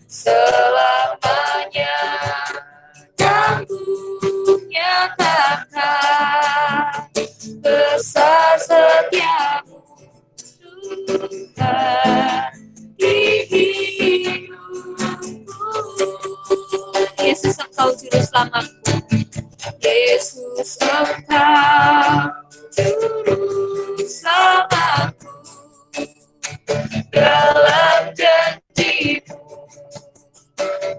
Selamanya dan ku nyatakan besar setiamu Tuhan di hidupku. Yesus engkau juru selamatku, Yesus engkau juru selamatku, dalam janjimu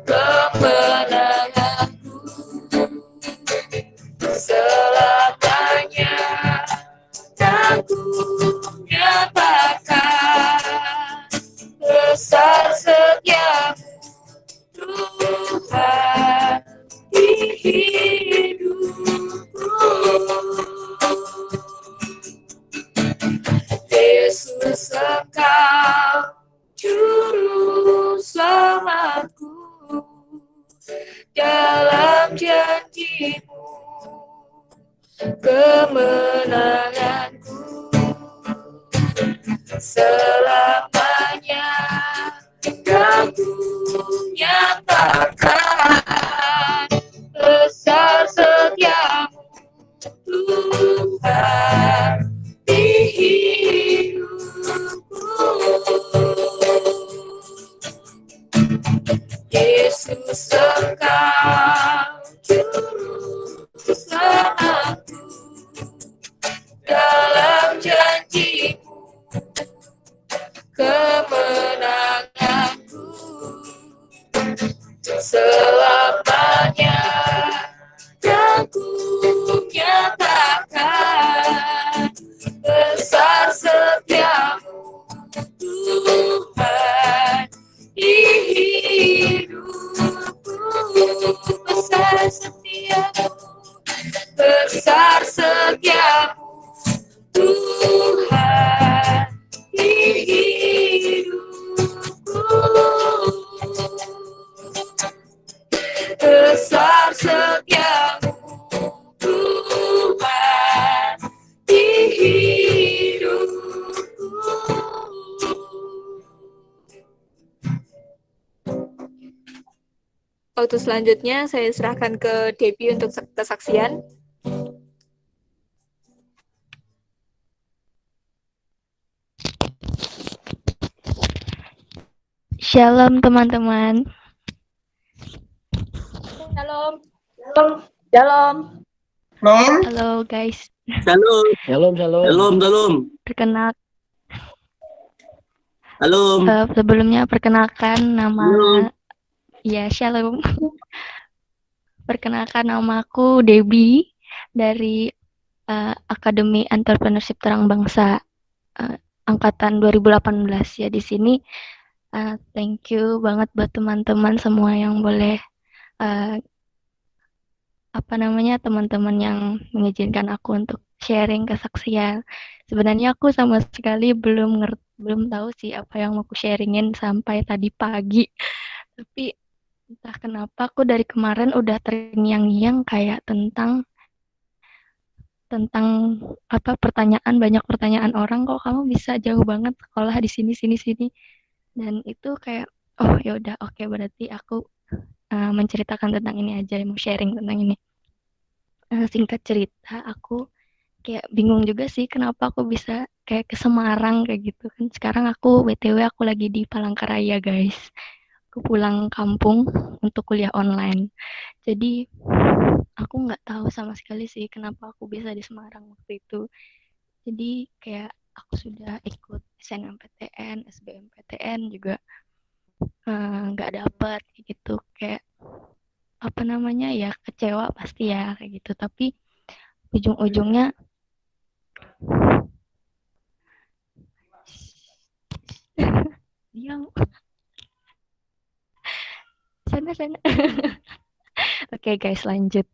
kemenanganku selamanya, dan ku nyatakan besar setiamu Tuhan di hidupku. Yesus engkau juru selamatku, dalam janjimu kemenanganku selamanya, dan ku nyatakan besar setiamu Tuhan di hidupku. Yesus engkau juru selamatku, dalam janjimu kemenanganku selamanya, dan ku nyatakan besar setiamu Tuhan di hidupku. Besar setiamu, besar setiamu Tuhan di hidupku. Besar setiamu Tuhan di hidupku. Waktu selanjutnya saya serahkan ke Debbie untuk kesaksian. Shalom teman-teman. Shalom. Shalom. Shalom. Halo guys. Shalom. Shalom, shalom. Shalom, shalom. Shalom. Sebelumnya perkenalkan nama Shalom. ya shalom. Perkenalkan namaku Debbie dari Akademi Entrepreneurship Terang Bangsa angkatan 2018 ya. Di sini thank you banget buat teman-teman semua yang boleh teman-teman yang mengizinkan aku untuk sharing kesaksian. Sebenarnya aku sama sekali belum tahu sih apa yang mau aku sharingin sampai tadi pagi. Tapi entah kenapa aku dari kemarin udah terngiang-ngiang kayak tentang banyak pertanyaan orang, kok kamu bisa jauh banget sekolah di sini. Dan itu kayak oh ya udah oke, berarti aku menceritakan tentang ini aja, mau sharing tentang ini. Singkat cerita, aku kayak bingung juga sih kenapa aku bisa kayak ke Semarang kayak gitu kan. Sekarang aku BTW aku lagi di Palangkaraya guys. Aku pulang kampung untuk kuliah online. Jadi aku nggak tahu sama sekali sih kenapa aku bisa di Semarang waktu itu. Jadi kayak aku sudah ikut SNMPTN, SBMPTN juga nggak dapet gitu. Kayak ya kecewa pasti ya kayak gitu. Tapi ujung-ujungnya diam sana Oke guys, lanjut.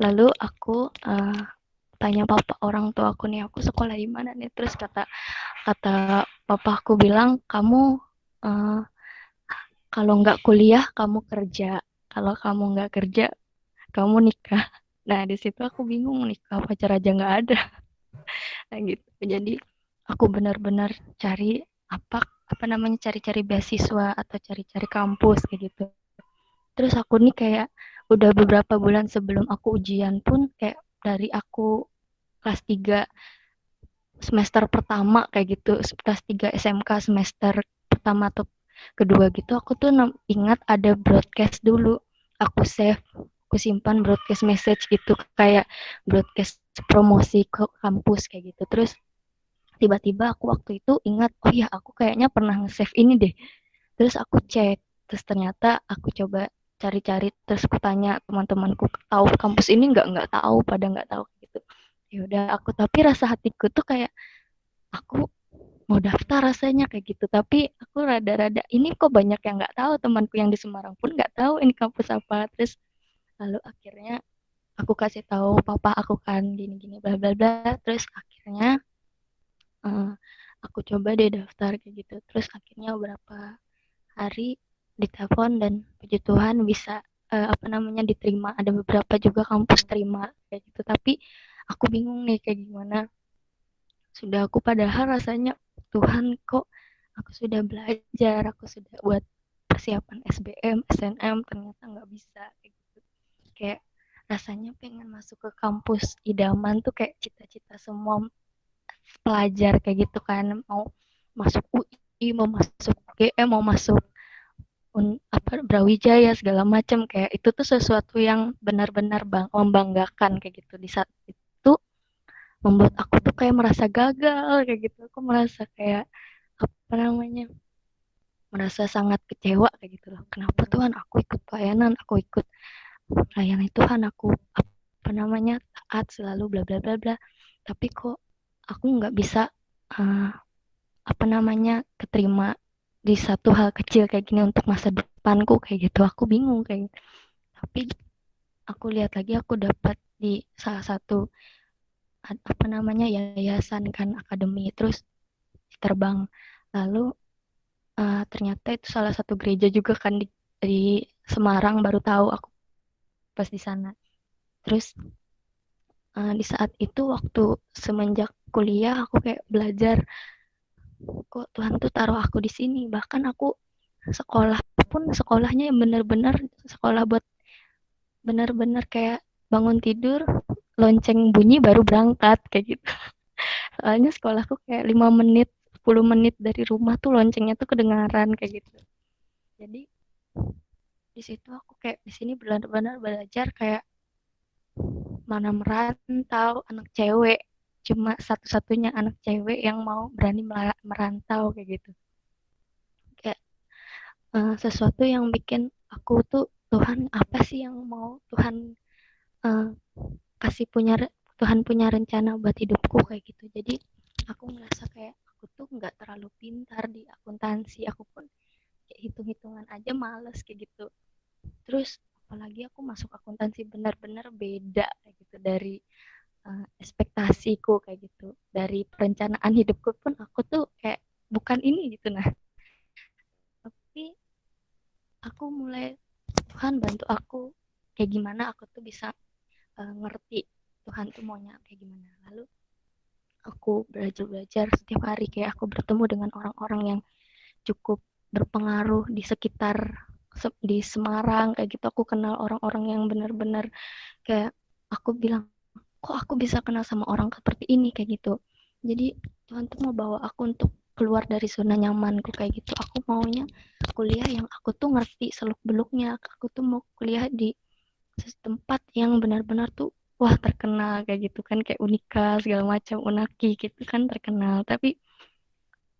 Lalu aku tanya orang tua aku nih, aku sekolah di mana nih. Terus kata papa aku bilang, kamu kalau nggak kuliah kamu kerja, kalau kamu nggak kerja kamu nikah. Nah di situ aku bingung, nikah pacar aja nggak ada. Nah, gitu. Jadi aku benar-benar cari apa apa namanya, cari-cari beasiswa atau cari-cari kampus kayak gitu. Terus aku nih kayak udah beberapa bulan sebelum aku ujian pun, kayak dari aku kelas 3 semester pertama kayak gitu, kelas 3 SMK semester pertama atau kedua gitu, aku tuh ingat ada broadcast dulu. Aku save, aku simpan broadcast message gitu, kayak broadcast promosi ke kampus kayak gitu. Terus tiba-tiba aku waktu itu ingat, oh ya aku kayaknya pernah nge-save ini deh. Terus aku cek, terus ternyata aku coba cari-cari, terus aku tanya teman-temanku, tahu kampus ini nggak tahu, pada nggak tahu gitu. Ya udah aku, tapi rasa hatiku tuh kayak aku mau daftar rasanya kayak gitu, tapi aku rada-rada ini kok banyak yang nggak tahu, temanku yang di Semarang pun nggak tahu ini kampus apa. Terus lalu akhirnya aku kasih tahu papa aku kan, gini-gini bla bla bla. Terus akhirnya uh, aku coba deh daftar kayak gitu. Terus akhirnya beberapa hari ditelepon dan puji Tuhan bisa apa namanya diterima. Ada beberapa juga kampus terima kayak gitu, tapi aku bingung nih kayak gimana. Sudah aku padahal rasanya, Tuhan kok aku sudah belajar, aku sudah buat persiapan SBM, SNM, ternyata nggak bisa kayak gitu. Kayak rasanya pengen masuk ke kampus idaman tuh, kayak cita-cita semua pelajar kayak gitu kan, mau masuk UI, mau masuk UGM, mau masuk apa Brawijaya segala macam, kayak itu tuh sesuatu yang benar-benar membanggakan kayak gitu. Di saat itu membuat aku tuh kayak merasa gagal kayak gitu, aku merasa kayak apa namanya, merasa sangat kecewa kayak gitu loh. Kenapa Tuhan aku ikut pelayanan, aku ikut pelayanan Tuhan, aku apa namanya taat selalu bla bla bla bla, tapi kok aku nggak bisa uh, apa namanya keterima di satu hal kecil kayak gini untuk masa depanku kayak gitu. Aku bingung kayak gitu. Tapi aku lihat lagi, aku dapat di salah satu apa namanya yayasan kan, akademi, terus terbang. Lalu ternyata itu salah satu gereja juga kan di Semarang, baru tahu aku pas di sana. Terus di saat itu waktu semenjak kuliah aku kayak belajar, kok Tuhan tuh taruh aku di sini. Bahkan aku sekolah pun sekolahnya yang benar-benar sekolah buat benar-benar kayak bangun tidur lonceng bunyi baru berangkat kayak gitu. Soalnya sekolahku kayak 5 menit 10 menit dari rumah tuh loncengnya tuh kedengaran kayak gitu. Jadi di situ aku kayak di sini benar-benar belajar kayak mana merantau, anak cewek, cuma satu-satunya anak cewek yang mau berani merantau kayak gitu. Kayak sesuatu yang bikin aku tuh, Tuhan apa sih yang mau Tuhan uh, kasih punya, Tuhan punya rencana buat hidupku kayak gitu. Jadi aku ngerasa kayak aku tuh nggak terlalu pintar di akuntansi, aku pun kayak hitung-hitungan aja males kayak gitu. Terus apalagi aku masuk akuntansi benar-benar beda kayak gitu dari ekspektasiku kayak gitu, dari perencanaan hidupku pun aku tuh kayak bukan ini gitu. Nah tapi aku mulai, Tuhan bantu aku kayak gimana aku tuh bisa ngerti Tuhan tuh maunya kayak gimana. Lalu aku belajar setiap hari, kayak aku bertemu dengan orang-orang yang cukup berpengaruh di sekitar di Semarang kayak gitu. Aku kenal orang-orang yang benar-benar kayak aku bilang, kok aku bisa kenal sama orang seperti ini kayak gitu. Jadi Tuhan tuh mau bawa aku untuk keluar dari zona nyamanku kayak gitu. Aku maunya kuliah yang aku tuh ngerti seluk beluknya. Aku tuh mau kuliah di tempat yang benar-benar tuh wah terkenal kayak gitu kan, kayak Unika segala macam, Unaki gitu kan terkenal. Tapi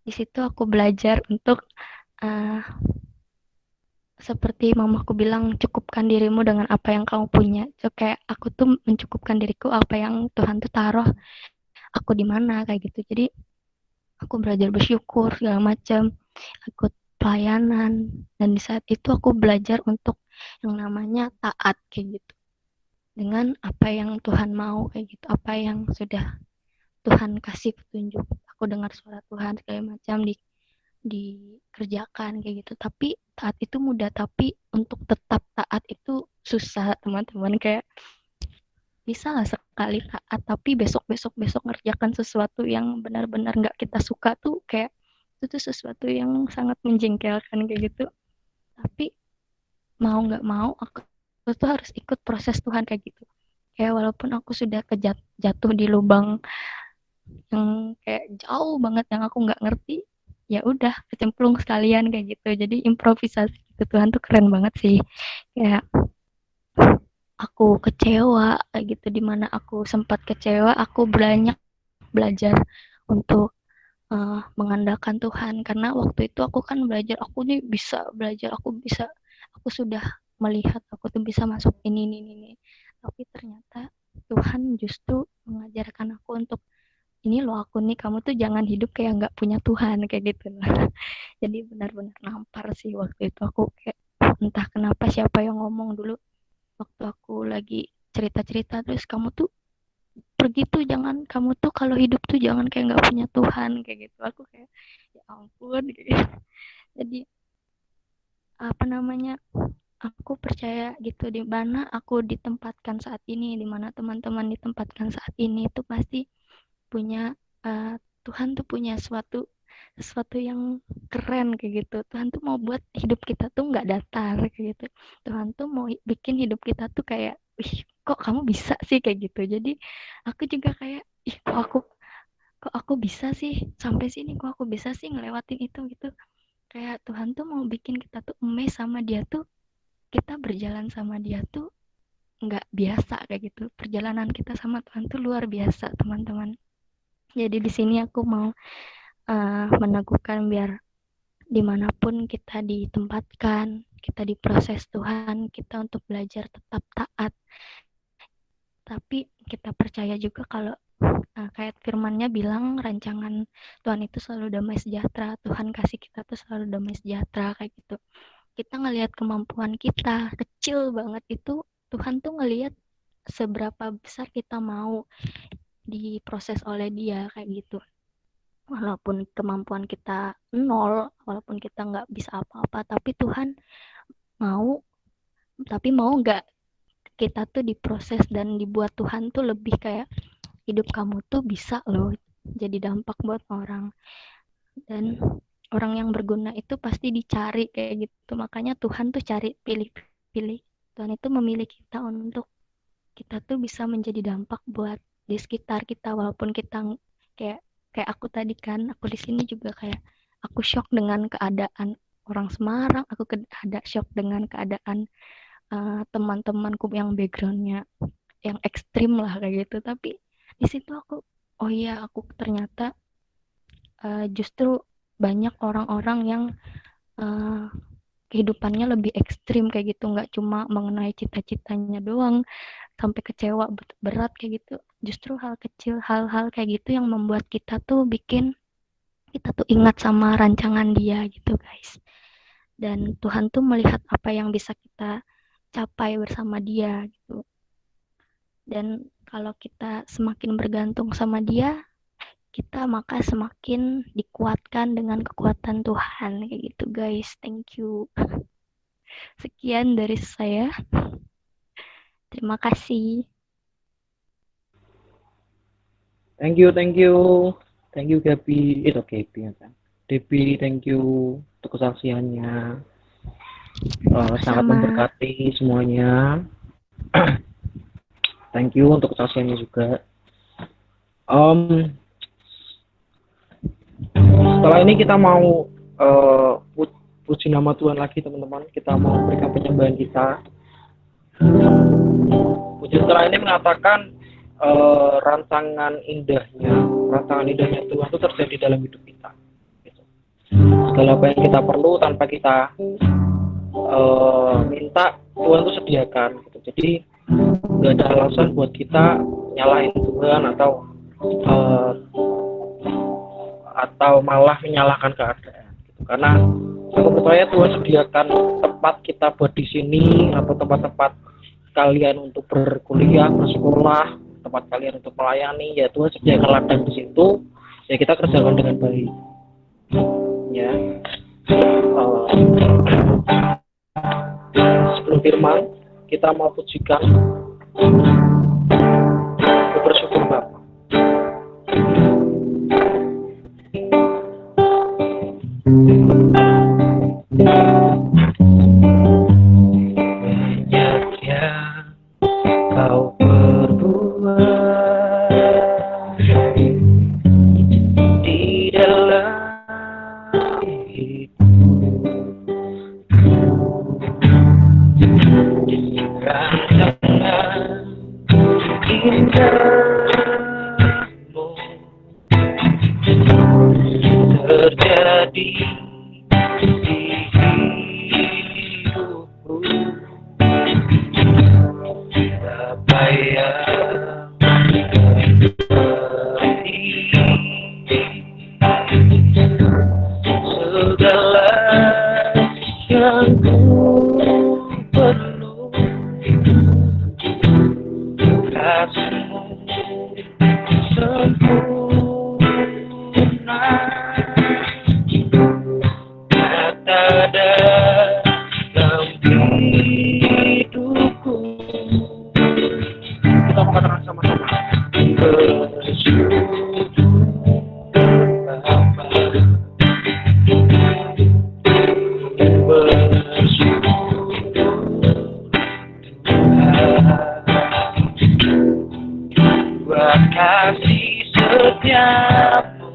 di situ aku belajar untuk uh, seperti mamaku bilang, cukupkan dirimu dengan apa yang kamu punya. So, kayak aku tuh mencukupkan diriku apa yang Tuhan tuh taruh aku di mana kayak gitu. Jadi aku belajar bersyukur segala macam, ikut pelayanan, dan di saat itu aku belajar untuk yang namanya taat kayak gitu, dengan apa yang Tuhan mau kayak gitu, apa yang sudah Tuhan kasih petunjuk. Aku dengar suara Tuhan segala macam dikerjakan kayak gitu. Tapi taat itu mudah, tapi untuk tetap taat itu susah teman-teman. Kayak bisa nggak sekali taat tapi besok ngerjakan sesuatu yang benar-benar nggak kita suka tuh, kayak itu tuh sesuatu yang sangat menjengkelkan kayak gitu. Tapi mau nggak mau aku tuh harus ikut proses Tuhan kayak gitu. Kayak walaupun aku sudah jatuh di lubang yang kayak jauh banget yang aku nggak ngerti, ya udah kecemplung sekalian kayak gitu. Jadi improvisasi gitu Tuhan tuh keren banget sih. Kayak aku kecewa kayak gitu, dimana aku sempat kecewa aku banyak belajar untuk mengandalkan Tuhan, karena waktu itu aku kan belajar aku nih bisa belajar, aku sudah melihat aku tuh bisa masuk ini, tapi ternyata Tuhan justru mengajarkan aku untuk ini loh aku nih, kamu tuh jangan hidup kayak nggak punya Tuhan kayak gitu lah. Jadi benar-benar nampar sih waktu itu aku, kayak entah kenapa siapa yang ngomong dulu waktu aku lagi cerita-cerita, terus kamu tuh pergi tuh jangan, kamu tuh kalau hidup tuh jangan kayak nggak punya Tuhan kayak gitu. Aku kayak ya ampun kayak gitu. Jadi apa namanya, aku percaya gitu, di mana aku ditempatkan saat ini, di mana teman-teman ditempatkan saat ini itu pasti punya Tuhan tuh punya sesuatu yang keren kayak gitu. Tuhan tuh mau buat hidup kita tuh nggak datar kayak gitu. Tuhan tuh mau bikin hidup kita tuh kayak, ih kok kamu bisa sih kayak gitu. Jadi aku juga kayak, ih kok aku bisa sih sampai sini, kok aku bisa sih ngelewatin itu gitu. Kayak Tuhan tuh mau bikin kita tuh amazed sama dia tuh, kita berjalan sama dia tuh nggak biasa kayak gitu. Perjalanan kita sama Tuhan tuh luar biasa teman-teman. Jadi di sini aku mau meneguhkan biar dimanapun kita ditempatkan, kita diproses Tuhan, kita untuk belajar tetap taat. Tapi kita percaya juga kalau kayak firman-Nya bilang rancangan Tuhan itu selalu damai sejahtera. Tuhan kasih kita tuh selalu damai sejahtera kayak gitu. Kita ngelihat kemampuan kita kecil banget itu, Tuhan tuh ngelihat seberapa besar kita mau diproses oleh Dia kayak gitu. Walaupun kemampuan kita nol, walaupun kita nggak bisa apa-apa, tapi Tuhan mau, tapi mau nggak kita tuh diproses dan dibuat Tuhan tuh lebih kayak, hidup kamu tuh bisa loh jadi dampak buat orang, dan orang yang berguna itu pasti dicari kayak gitu. Makanya Tuhan tuh cari, pilih-pilih. Tuhan itu memilih kita untuk kita tuh bisa menjadi dampak buat di sekitar kita, walaupun kita kayak kayak aku tadi kan, aku di sini juga kayak aku shock dengan keadaan orang Semarang, aku ada shock dengan keadaan teman-temanku yang backgroundnya yang ekstrim lah kayak gitu. Tapi di situ aku, oh iya aku ternyata justru banyak orang-orang yang kehidupannya lebih ekstrim kayak gitu, nggak cuma mengenai cita-citanya doang sampai kecewa berat kayak gitu. Justru hal kecil, hal-hal kayak gitu yang membuat kita tuh bikin kita tuh ingat sama rancangan Dia gitu guys. Dan Tuhan tuh melihat apa yang bisa kita capai bersama Dia gitu. Dan kalau kita semakin bergantung sama Dia, kita maka semakin dikuatkan dengan kekuatan Tuhan kayak gitu guys. Thank you. Sekian dari saya. Terima kasih. Thank you Gabi, itu Gabi ya kan. Debbie, thank you untuk kesaksiannya. Sangat memberkati semuanya. Thank you untuk kesaksiannya juga. Setelah ini kita mau puji nama Tuhan lagi teman-teman. Kita mau memberikan penyembahan kita. Puji setelah ini mengatakan rancangan indahnya Tuhan itu terjadi dalam hidup kita. Segala apa yang kita perlu tanpa kita minta, Tuhan itu sediakan. Gitu. Jadi nggak ada alasan buat kita nyalahin Tuhan atau malah menyalahkan keadaan. Gitu. Karena aku percaya Tuhan sediakan tempat kita buat di sini, atau tempat-tempat kalian untuk berkuliah, bersekolah, tempat kalian untuk melayani, ya Tuhan sediakan ladang di situ, ya kita kerjakan dengan baik. ya. Sebelum firman, kita mau pujikan, bersyukur Bapa. Banyak yang kau perbuat di dalam hidupku, rancangan indahmu terjadi di hidupku. Apa yang segala yang ku perlu, kasih-Mu sempurna, nyata dalam hidupku. Kita mau katakan sama-sama, bersyukur Bapa, bersyukur Tuhan, buat kasih setiamu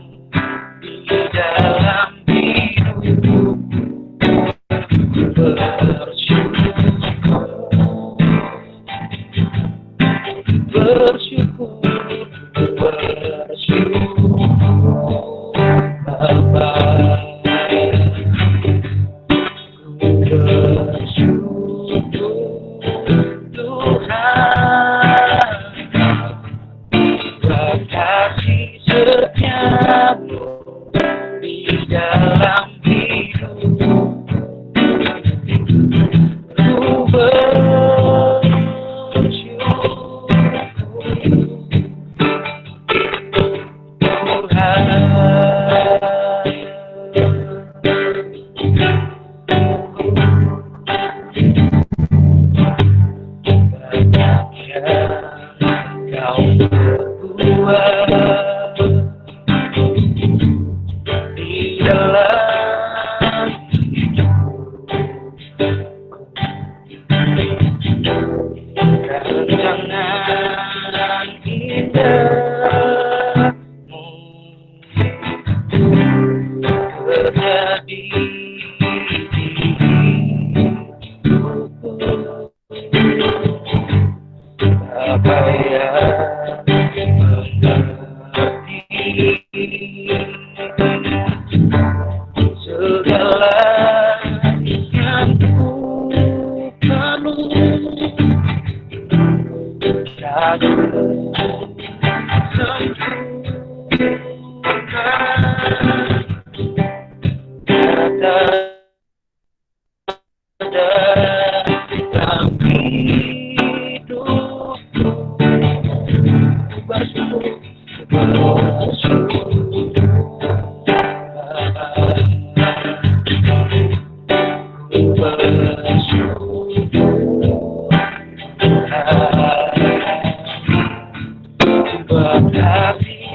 di dalam hidupku. Bersyukur, bersyukur Bapa, bersyukur Tuhan, buat kasih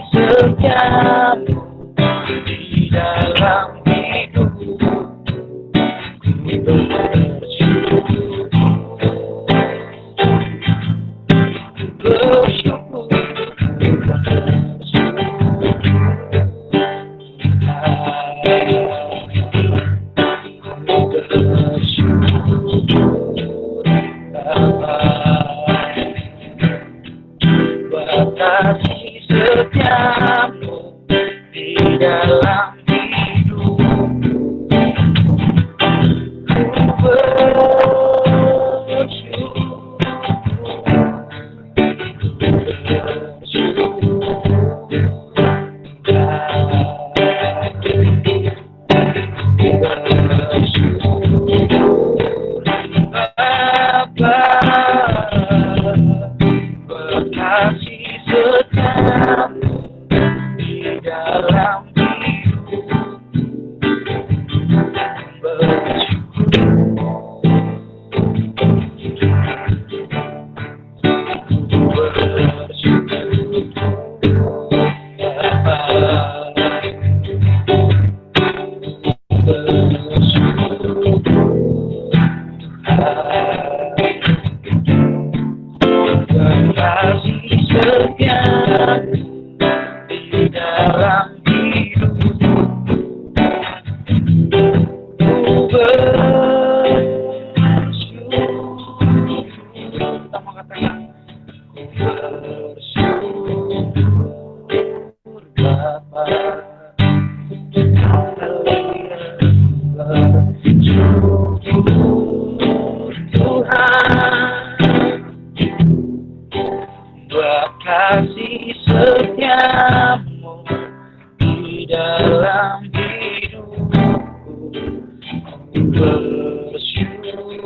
setiamu di dalam hidupku. Ku kasih setiamu di dalam hidupku. Tuhan, buat kasih setiamu di dalam hidupku. Bersyukur,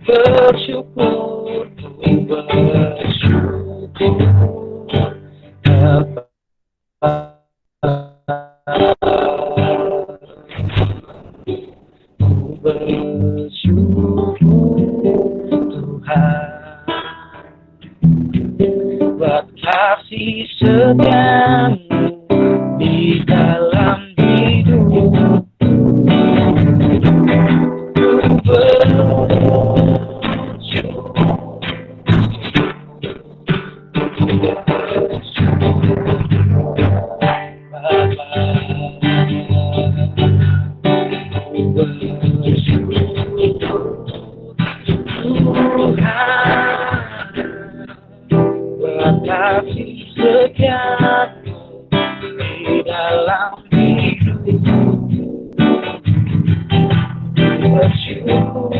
bersyukur bersyukur Tuhan buat kasih setiamu di dalam hidup. Kasih setiamu di dalam hidup. Bersyukur,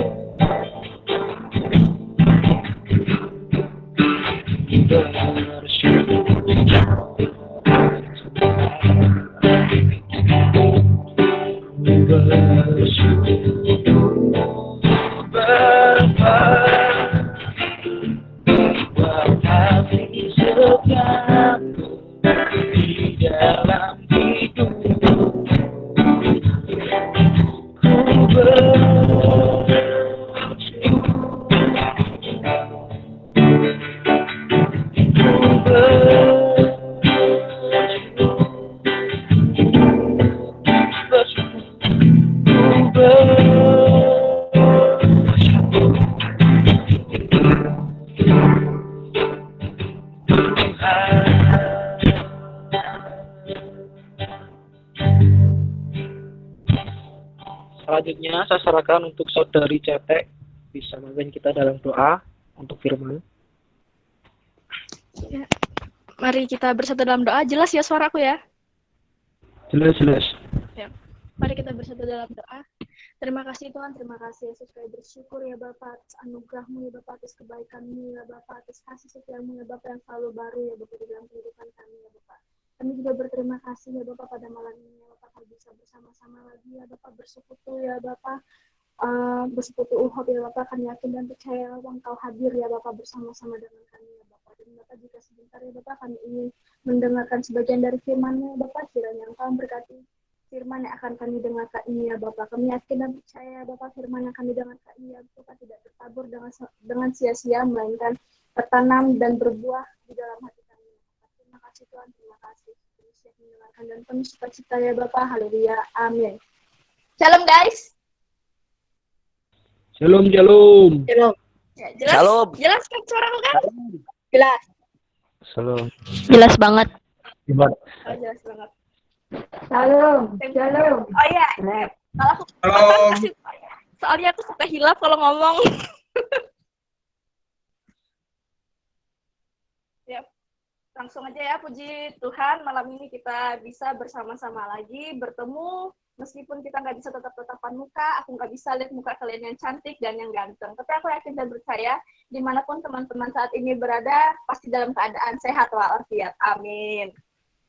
selanjutnya saya serahkan untuk saudari Cetek, bisa memimpin kita dalam doa untuk firman. Ya. Mari kita bersatu dalam doa. Jelas ya suaraku ya? Jelas. Ya. Mari kita bersatu dalam doa. Terima kasih Tuhan, terima kasih Yesus, kami bersyukur ya Bapak atas anugerah-Mu ya Bapak, atas kebaikan-Mu ya Bapak, atas kasih setia-Mu ya Bapak yang selalu baru ya Bapak di dalam kehidupan kami ya Bapak. Kami juga berterima kasih ya Bapak pada malam ini ya Bapak, kami bisa bersama-sama lagi ya Bapak, bersekutu ya Bapak, bersekutu uhop ya Bapak, kami yakin dan percaya Engkau hadir ya Bapak bersama-sama dengan kami ya Bapak. Dan Bapak jika sebentar ya Bapak, kami ingin mendengarkan sebagian dari firman-Mu ya Bapak, kiranya Engkau berkati firman yang akan kami dengarkan ini ya Bapak. Kami yakin dan percaya Bapak, firman yang kami dengarkan ini ya Bapak tidak tertabur dengan sia-sia, melainkan tertanam dan berbuah di dalam hati kami. Terima kasih Tuhan, terima kasih. Kami siap mendengarkan dan kami sukacita ya Bapak. Haleluya, amin. Shalom guys. Shalom. Ya, jelas. Shalom. Jelas kan suaraku kan? Jelas. Shalom. Jelas banget. Gimana? Oh, jelas banget. Shalom. Oh iya. Kalau aku kasih, soalnya aku suka hilaf kalau ngomong. Ya, langsung aja ya, puji Tuhan malam ini kita bisa bersama-sama lagi bertemu. Meskipun kita nggak bisa tetap-tetapan muka, aku nggak bisa lihat muka kalian yang cantik dan yang ganteng. Tapi aku yakin dan percaya, dimanapun teman-teman saat ini berada, pasti dalam keadaan sehat walafiat. Amin.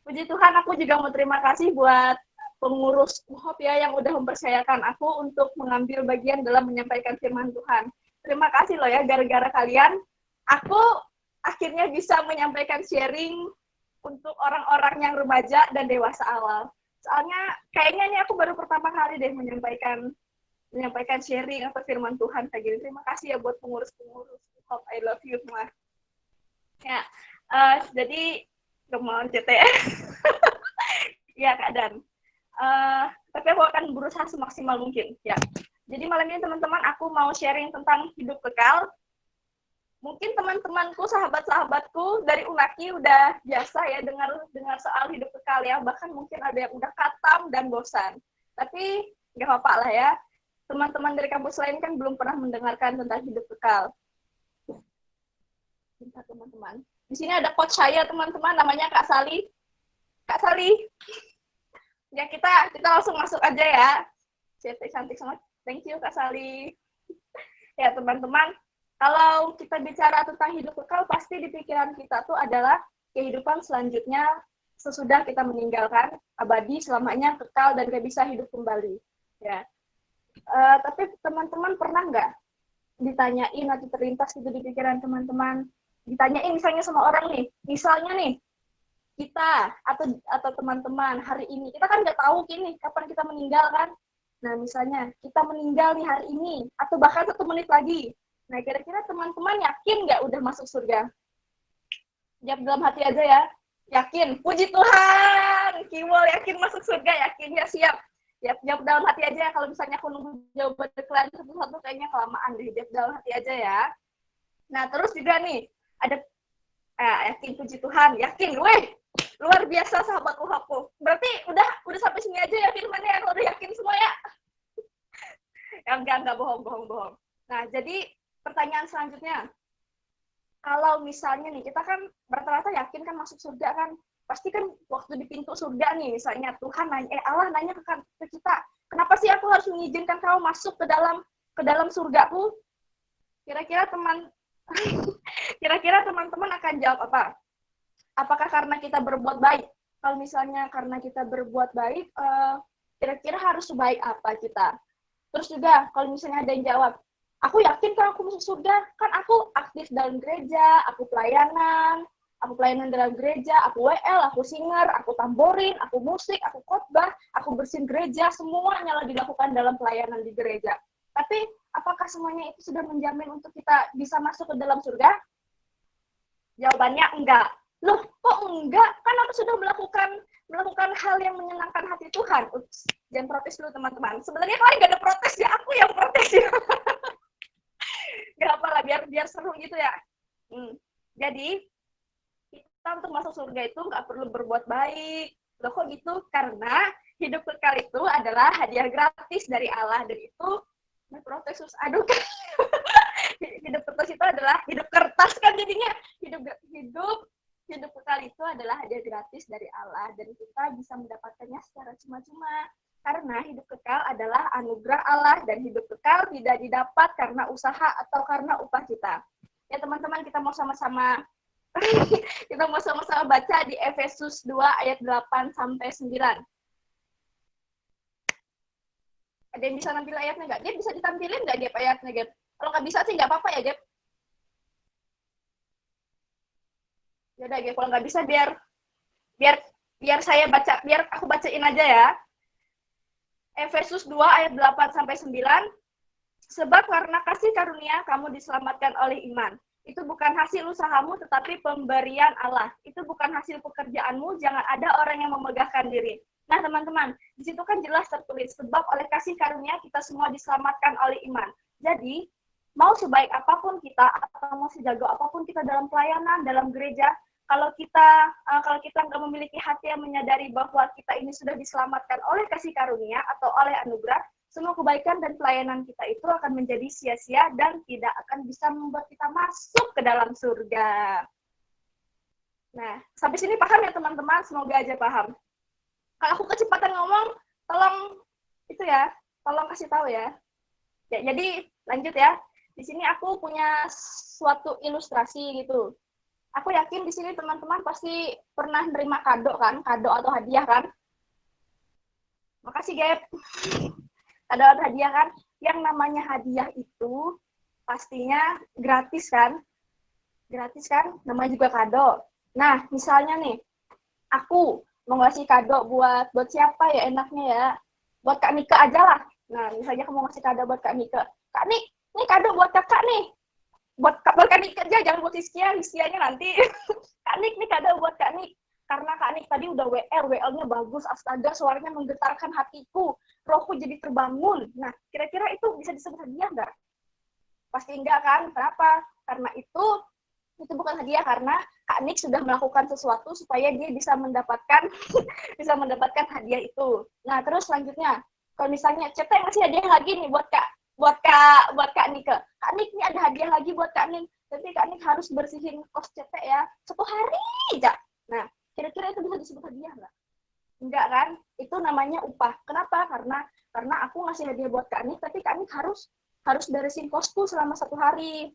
Puji Tuhan, aku juga mau terima kasih buat pengurus UHOP ya yang udah mempercayakan aku untuk mengambil bagian dalam menyampaikan firman Tuhan. Terima kasih loh ya, gara-gara kalian, aku akhirnya bisa menyampaikan sharing untuk orang-orang yang remaja dan dewasa awal. Soalnya kayaknya ini aku baru pertama kali deh menyampaikan sharing atau firman Tuhan kayak gini. Terima kasih ya buat pengurus-pengurus UHOP, I love you semua. Ya, jadi kemauan CT ya Kak Dan. Tapi aku akan berusaha semaksimal mungkin ya. Jadi malam ini teman-teman aku mau sharing tentang hidup kekal. Mungkin teman-temanku, sahabat-sahabatku dari Unaki udah biasa ya dengar soal hidup kekal ya. Bahkan mungkin ada yang udah katam dan bosan. Tapi nggak apa-apa lah ya. Teman-teman dari kampus lain kan belum pernah mendengarkan tentang hidup kekal. Bentar teman-teman. Di sini ada coach saya teman-teman, namanya Kak Sali. Kak Sali. Ya kita langsung masuk aja ya. CT cantik banget. Thank you Kak Sali. Ya teman-teman, kalau kita bicara tentang hidup kekal, pasti di pikiran kita tuh adalah kehidupan selanjutnya sesudah kita meninggalkan, abadi, selamanya kekal dan gak bisa hidup kembali. Ya. Tapi teman-teman pernah nggak ditanyain atau terlintas gitu di pikiran teman-teman, ditanyain misalnya sama orang nih, misalnya nih kita atau teman-teman hari ini, kita kan nggak tahu gini kapan kita meninggal kan. Nah misalnya kita meninggal nih hari ini atau bahkan 1 menit lagi, nah kira-kira teman-teman yakin nggak udah masuk surga? Jawab dalam hati aja ya. Yakin, puji Tuhan. Kiwol yakin masuk surga, yakin ya, siap. Ya, jawab dalam hati aja ya. Kalau misalnya aku nunggu jawaban kalian satu-satu kayaknya kelamaan deh. Jawab dalam hati aja ya. Nah, terus juga nih, ada yakin, puji Tuhan, yakin. Weh, luar biasa sahabatku aku. Berarti udah sampai sini aja ya firmannya, udah yakin semua ya. Enggak bohong. Nah, jadi pertanyaan selanjutnya, kalau misalnya nih, kita kan rata-rata yakin kan masuk surga kan, pasti kan waktu di pintu surga nih, misalnya Tuhan nanya, Allah nanya ke kita, kenapa sih aku harus mengizinkan kamu masuk ke dalam surgaku? Kira-kira teman-teman akan jawab apa? Apakah karena kita berbuat baik? Kalau misalnya karena kita berbuat baik, kira-kira harus sebaik apa kita? Terus juga kalau misalnya ada yang jawab, aku yakin kalau aku masuk surga, kan aku aktif dalam gereja, aku pelayanan dalam gereja, aku WL, aku singer, aku tamborin, aku musik, aku khotbah, aku bersihin gereja, semuanya lah dilakukan dalam pelayanan di gereja. Tapi apakah semuanya itu sudah menjamin untuk kita bisa masuk ke dalam surga? Jawabannya enggak. Loh, kok enggak? Kan aku sudah melakukan hal yang menyenangkan hati Tuhan. Ups, jangan protes dulu teman-teman. Sebenarnya kalian nggak ada protes ya, aku yang protes ya. Gak apa-apa, biar seru gitu ya. Jadi kita untuk masuk surga itu nggak perlu berbuat baik. Loh kok gitu? Karena hidup kekal itu adalah hadiah gratis dari Allah, dan itu protes aduh kan. Hidup kertas itu adalah hidup kertas kan jadinya. Hidup kekal itu adalah hadiah gratis dari Allah, dan kita bisa mendapatkannya secara cuma-cuma. Karena hidup kekal adalah anugerah Allah, dan hidup kekal tidak didapat karena usaha atau karena upah kita. Ya teman-teman, kita mau sama-sama baca di Efesus 2 ayat 8 sampai 9. Ada yang bisa nampil ayatnya nggak? Dia bisa ditampilin nggak dia ayatnya, Gap? Kalau nggak bisa sih nggak apa-apa ya, Gap. Ya udah, Gap. Kalau nggak bisa biar saya baca, biar aku bacain aja ya. Efesus 2 ayat 8 sampai 9. Sebab karena kasih karunia kamu diselamatkan oleh iman. Itu bukan hasil usahamu tetapi pemberian Allah. Itu bukan hasil pekerjaanmu, jangan ada orang yang memegahkan diri. Nah, teman-teman, di situ kan jelas tertulis sebab oleh kasih karunia kita semua diselamatkan oleh iman. Jadi, mau sebaik apapun kita atau mau sejago apapun kita dalam pelayanan, dalam gereja, kalau kita nggak memiliki hati yang menyadari bahwa kita ini sudah diselamatkan oleh kasih karunia atau oleh anugerah, semua kebaikan dan pelayanan kita itu akan menjadi sia-sia dan tidak akan bisa membuat kita masuk ke dalam surga. Nah, sampai sini paham ya teman-teman? Semoga aja paham. Kalau aku kecepatan ngomong, tolong kasih tahu ya. Ya, jadi lanjut ya. Di sini aku punya suatu ilustrasi gitu. Aku yakin di sini teman-teman pasti pernah nerima kado kan, kado atau hadiah kan? Makasih, Gap. Kado atau hadiah kan? Yang namanya hadiah itu pastinya gratis kan? Gratis kan? Namanya juga kado. Nah, misalnya nih, aku mau ngasih kado buat siapa ya enaknya ya? Buat Kak Nika aja lah. Nah, misalnya kamu ngasih kado buat Kak Nika. Kak Nik, ini kado buat kakak nih. Buat Kak Nik aja, jangan buat Rizkia-nya nanti. Kak Nik, ini kado buat Kak Nik. Karena Kak Nik tadi udah WL-nya bagus, astaga, suaranya menggetarkan hatiku. Rohku jadi terbangun. Nah, kira-kira itu bisa disebut hadiah nggak? Pasti enggak kan? Kenapa? Karena itu bukan hadiah, karena Kak Nik sudah melakukan sesuatu supaya dia bisa mendapatkan hadiah itu. Nah, terus selanjutnya, kalau misalnya Cete ngasih hadiah lagi nih buat Kak Nika. Kak Nik, ini ada hadiah lagi buat Kak Nik. Tapi Kak Nik harus bersihin kos Cete ya 1 hari aja. Nah, kira-kira itu bisa disebut hadiah nggak? Enggak kan? Itu namanya upah. Kenapa? Karena aku ngasih hadiah buat Kak Nik, tapi Kak Nik harus beresin kosku selama 1 hari.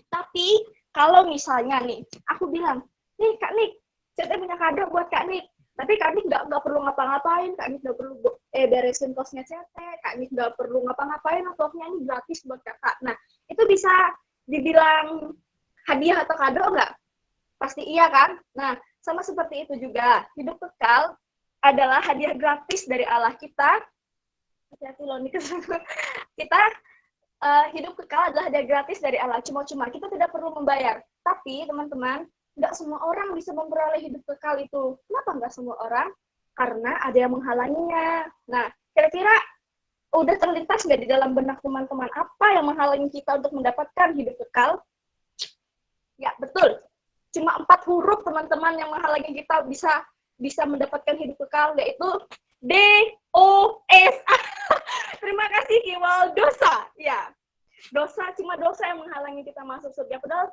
Tapi kalau misalnya nih, aku bilang, nih Kak Nik, saya punya kado buat Kak Nik. Tapi Kak Nik nggak perlu ngapa-ngapain, Kak Nik nggak perlu beresin kosnya Cete, Kak Nik nggak perlu ngapa-ngapain, vlognya ini gratis buat kakak. Nah, itu bisa dibilang hadiah atau kado nggak? Pasti iya kan? Nah, sama seperti itu juga, hidup kekal adalah hadiah gratis dari Allah kita. Hati-hati loh nih, kita hidup kekal adalah hadiah gratis dari Allah. Cuma-cuma kita tidak perlu membayar. Tapi teman-teman, nggak semua orang bisa memperoleh hidup kekal itu. Kenapa nggak semua orang? Karena ada yang menghalanginya. Nah, kira-kira udah terlintas nggak di dalam benak teman-teman apa yang menghalangi kita untuk mendapatkan hidup kekal? Ya, betul. Cuma 4 huruf teman-teman yang menghalangi kita bisa mendapatkan hidup kekal, yaitu D-O-S-A. Terima kasih Kiwal, dosa. Ya, dosa, cuma dosa yang menghalangi kita masuk surga. Padahal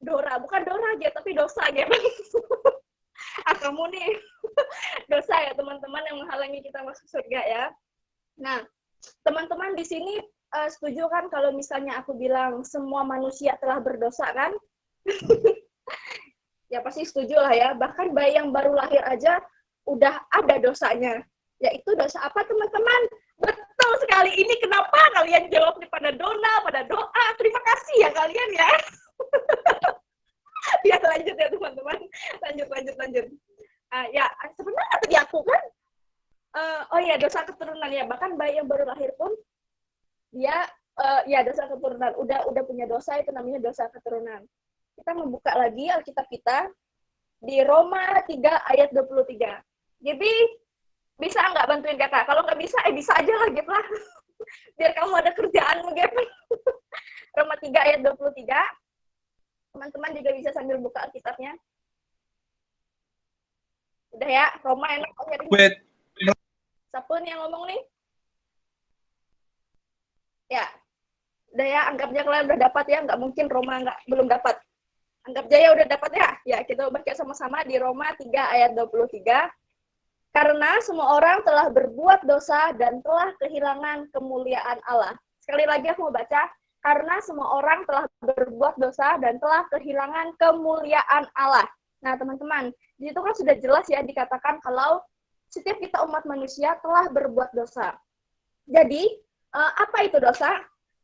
Dora, bukan Dora aja, tapi dosa aja. Kamu nih, dosa ya teman-teman yang menghalangi kita masuk surga ya. Nah, teman-teman di sini setuju kan kalau misalnya aku bilang semua manusia telah berdosa kan? Ya pasti setuju lah ya. Bahkan bayi yang baru lahir aja udah ada dosanya. Yaitu dosa apa teman-teman? Betul sekali. Ini kenapa kalian jawab pada dona, pada doa. Terima kasih ya kalian ya. Ya lanjut ya teman-teman. Lanjut. Ya sebenarnya tadi aku kan. Oh ya, dosa keturunan ya. Bahkan bayi yang baru lahir pun dia ya dosa keturunan. Udah punya dosa, itu namanya dosa keturunan. Kita membuka lagi Alkitab kita di Roma 3 ayat 23. Jadi bisa nggak bantuin kakak? Kalau nggak bisa, bisa aja lah, Gep lah. Biar kamu ada kerjaan, Gep. Roma 3 ayat 23. Teman-teman juga bisa sambil buka Alkitabnya. Udah ya, Roma enak. Wait. Siapa nih yang ngomong nih? Ya, udah ya, anggapnya kalian udah dapat ya. Nggak mungkin Roma belum dapat. Anggap Jaya udah dapat ya. Ya, kita baca sama-sama di Roma 3 ayat 23. Karena semua orang telah berbuat dosa dan telah kehilangan kemuliaan Allah. Sekali lagi aku mau baca. Karena semua orang telah berbuat dosa dan telah kehilangan kemuliaan Allah. Nah, teman-teman, di situ kan sudah jelas ya dikatakan kalau setiap kita umat manusia telah berbuat dosa. Jadi, apa itu dosa?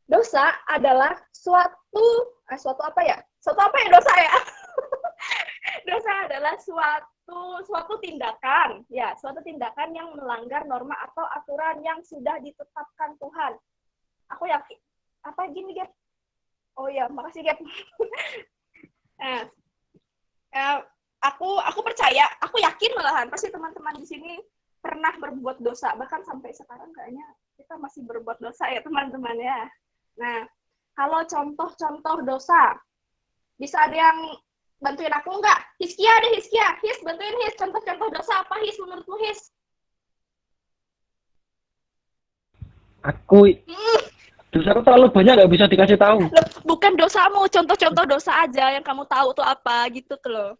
Dosa adalah suatu apa ya? Suatu apa ya dosa ya? Dosa adalah suatu tindakan, ya, suatu tindakan yang melanggar norma atau aturan yang sudah ditetapkan Tuhan. Aku yakin. Apa gini, Gap? Oh ya, makasih, Gap. Aku percaya, aku yakin malahan pasti teman-teman di sini pernah berbuat dosa, bahkan sampai sekarang kayaknya kita masih berbuat dosa ya teman-teman ya. Nah, kalau contoh-contoh dosa, bisa ada yang bantuin aku nggak? Hiskia deh, Hiskia. His, bantuin His. Contoh-contoh dosa apa His menurutmu His? Aku dosaku terlalu banyak, nggak bisa dikasih tahu. Loh, bukan dosamu, contoh-contoh dosa aja yang kamu tahu tuh apa gitu tuh loh.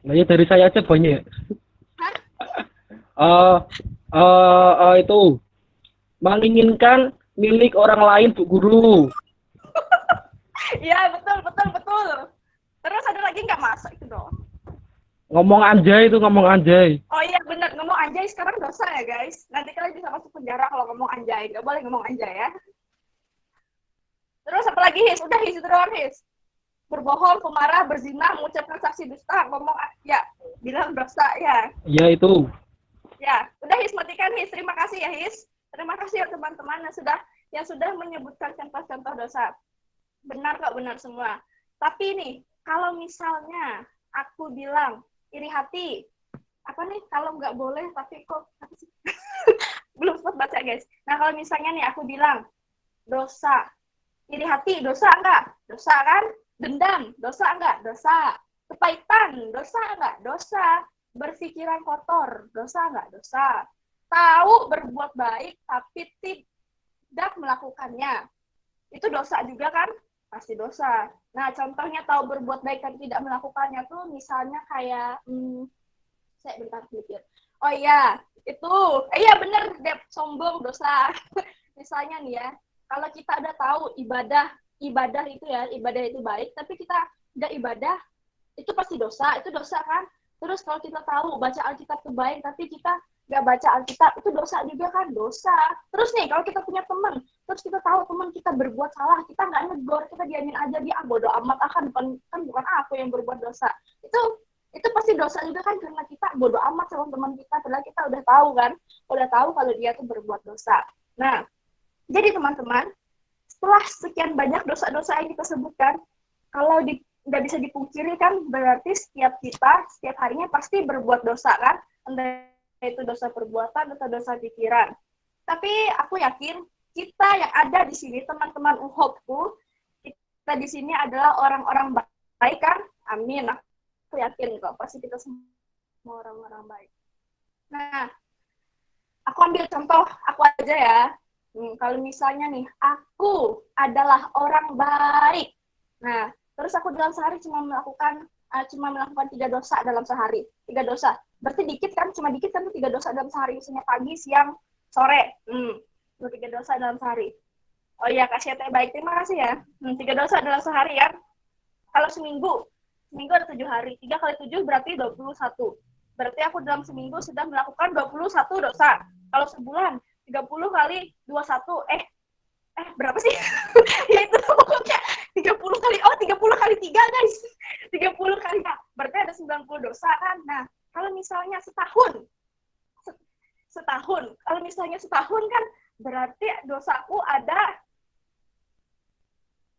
Nah, ya dari saya aja banyak. Itu menginginkan milik orang lain, Bu Guru. Iya, betul. Terus ada lagi nggak masuk itu dong? Ngomong anjay. Oh iya benar, ngomong anjay sekarang dosa ya guys. Nanti kalian bisa masuk penjara kalau ngomong anjay. Nggak boleh ngomong anjay ya. Terus apa lagi His? Udah His itu doang His. Berbohong, pemarah, berzina, mengucapkan saksi dusta, ngomong ya, bilang dosa ya. Ya itu. Ya, udah His, matikan His. Terima kasih ya His. Terima kasih ya teman-teman yang sudah menyebutkan contoh-contoh dosa. Benar kok, benar semua. Tapi nih, kalau misalnya aku bilang iri hati, apa nih kalau nggak boleh tapi kok belum sempat baca guys. Nah kalau misalnya nih aku bilang dosa, iri hati dosa enggak? Dosa kan? Dendam dosa enggak? Dosa. Kepahitan dosa enggak? Dosa. Berpikiran kotor dosa enggak? Dosa. Tahu berbuat baik tapi tidak melakukannya, itu dosa juga kan? Pasti dosa. Nah, contohnya tahu berbuat baik dan tidak melakukannya tuh misalnya kayak, saya bentar pikir. Oh iya, itu. Iya bener, Dep, sombong dosa. Misalnya nih ya, kalau kita udah tahu ibadah itu ya, ibadah itu baik, tapi kita nggak ibadah, itu pasti dosa, itu dosa kan. Terus kalau kita tahu baca Alkitab itu baik, tapi kita nggak baca Alkitab, itu dosa juga kan, dosa. Terus nih, kalau kita punya teman, terus kita tahu teman kita berbuat salah, kita nggak negor, kita diamin aja, dia bodo amat, bukan aku yang berbuat dosa. Itu pasti dosa juga kan, karena kita bodo amat sama teman kita, padahal kita udah tahu kan, udah tahu kalau dia tuh berbuat dosa. Nah, jadi teman-teman, setelah sekian banyak dosa-dosa yang kita sebutkan, kalau nggak bisa dipungkiri kan, berarti setiap harinya pasti berbuat dosa kan, entah itu dosa perbuatan atau dosa pikiran. Tapi aku yakin kita yang ada di sini, teman-teman UHOP-ku, kita di sini adalah orang-orang baik kan? Amin. Aku yakin kok, pasti kita semua orang-orang baik. Nah, aku ambil contoh aku aja ya. Kalau misalnya nih, aku adalah orang baik. Nah, terus aku dalam sehari cuma melakukan 3 dosa dalam sehari. 3 dosa. Berarti dikit kan? Cuma dikit kan 3 dosa dalam sehari. Misalnya pagi, siang, sore. 3 dosa dalam sehari. Oh iya, Kak Syete baik. Terima kasih ya. 3 dosa dalam sehari ya. Kalau seminggu ada 7 hari. 3 kali 7 berarti 21. Berarti aku dalam seminggu sudah melakukan 21 dosa. Kalau sebulan, 30 kali 21. Berapa sih? Ya itu pokoknya 30 kali 3 guys. 30 kali. Nah, berarti ada 90 dosa kan. Nah, kalau misalnya setahun. Kalau misalnya setahun kan berarti dosaku ada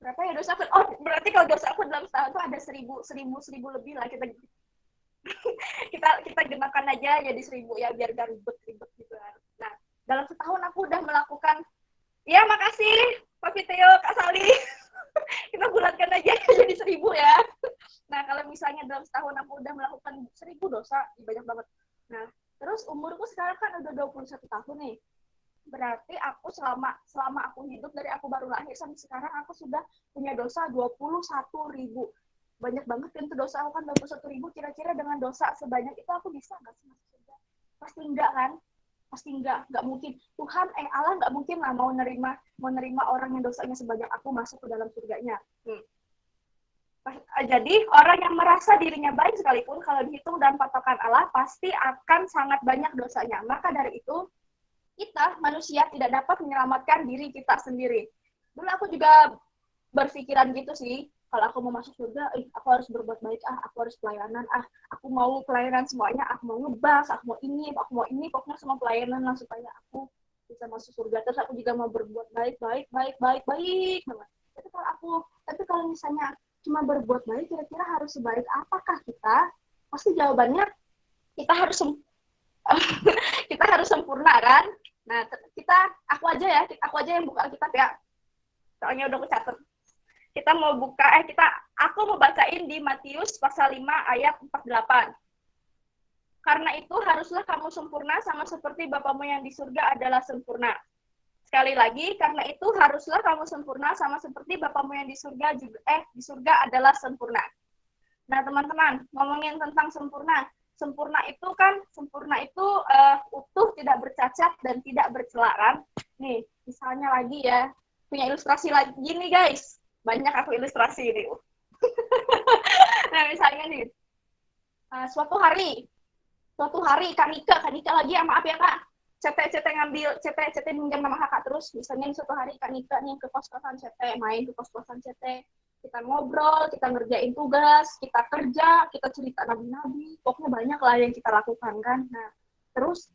berapa ya dosaku? Oh, berarti kalau dosaku dalam setahun itu ada 1000 lebih lah, kita gunakan aja jadi 1000 ya, biar gak ribet gitu kan. Nah, dalam setahun aku udah melakukan, ya makasih Pak Fiteo, Kak Sali. Kita bulatkan aja jadi 1000 ya. Nah, kalau misalnya dalam setahun aku udah melakukan 1000 dosa, banyak banget. Nah, terus umurku sekarang kan udah 21 tahun nih. Berarti aku selama aku hidup, dari aku baru lahir sampai sekarang, aku sudah punya dosa 21.000. Banyak banget kan tuh dosa aku kan 21.000. Kira-kira dengan dosa sebanyak itu aku bisa nggak sih masuk surga? Pasti enggak kan? Pasti nggak mungkin. Tuhan, Allah nggak mungkin lah mau nerima orang yang dosanya sebanyak aku masuk ke dalam surganya. Jadi orang yang merasa dirinya baik sekalipun, kalau dihitung dan patokan Allah, pasti akan sangat banyak dosanya. Maka dari itu, kita manusia tidak dapat menyelamatkan diri kita sendiri. Dulu aku juga berpikiran gitu sih, kalau aku mau masuk surga, aku harus berbuat baik, aku harus pelayanan, aku mau pelayanan semuanya, aku mau ngebas, aku mau ini, pokoknya semua pelayanan lah supaya aku bisa masuk surga. Terus aku juga mau berbuat baik banget. Tapi kalau misalnya cuma berbuat baik, kira-kira harus sebaik apakah kita? Pasti jawabannya kita harus sempurna kan? Nah, aku aja yang buka Alkitab ya. Soalnya udah aku catat. Aku mau bacain di Matius pasal 5 ayat 48. Karena itu haruslah kamu sempurna sama seperti Bapamu yang di surga adalah sempurna. Sekali lagi, karena itu haruslah kamu sempurna sama seperti Bapamu yang di surga adalah sempurna. Nah, teman-teman, ngomongin tentang sempurna itu utuh, tidak bercacat dan tidak bercela kan. Nih, misalnya lagi ya, punya ilustrasi lagi nih guys. Banyak aku ilustrasi ini. Nah, misalnya nih, suatu hari Kak Nika lagi, maaf ya Kak, CT minjam sama kakak terus. Misalnya suatu hari Kak Nika nih ke kos-kosan CT, main ke kos-kosan CT, kita ngobrol, kita ngerjain tugas, kita kerja, kita cerita nabi-nabi, pokoknya banyak lah yang kita lakukan kan. Nah, terus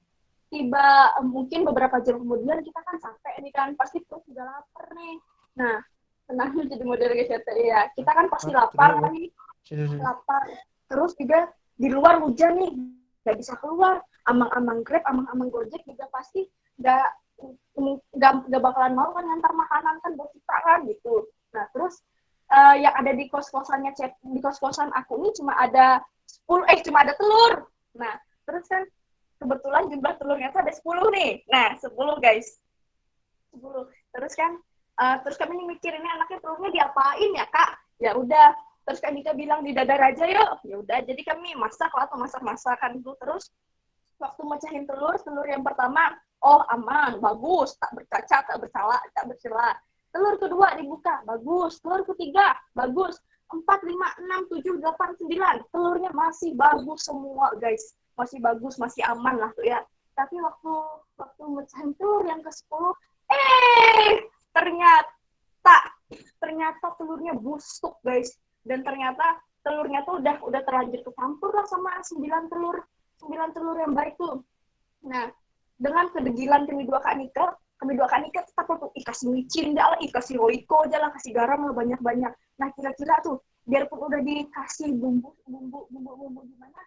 mungkin beberapa jam kemudian kita kan capek nih kan, pasti perut juga lapar nih. Nah, tenang jadi model CT ya, kita kan pasti lapar nih, lapar. Terus juga di luar hujan nih, nggak bisa keluar, amang-amang Grab, amang-amang Gojek juga pasti nggak bakalan mau kan ngantar makanan kan buat kita kan gitu. Nah, terus yang ada di kos-kosan aku ini cuma ada telur. Nah, terus kan kebetulan jumlah telurnya tuh ada 10 nih. Nah, 10 guys. 10. Terus kan terus kami mikir ini anaknya telurnya diapain ya, Kak? Ya udah, terus Kak Nika bilang di dadar aja yuk. Ya udah, jadi kami masak masakan itu. Terus waktu mecahin telur yang pertama, oh aman, bagus, tak bercacat, tak bersalah, tak bersela. Telur kedua dibuka, bagus. Telur ketiga, bagus. 4, 5, 6, 7, 8, 9. Telurnya masih bagus semua, guys. Masih bagus, masih aman lah tuh ya. Tapi waktu mecahin telur yang ke-10, ternyata telurnya busuk, guys. Dan ternyata telurnya tuh udah terlanjur kecampur lah sama 9 telur yang baik tuh. Nah, dengan kedegilan kami dua Kak Nika tetap tuh kasih micin dah lah, kasih roiko aja lah, kasih garam lah banyak-banyak. Nah, kira-kira tuh biarpun udah dikasih bumbu gimana,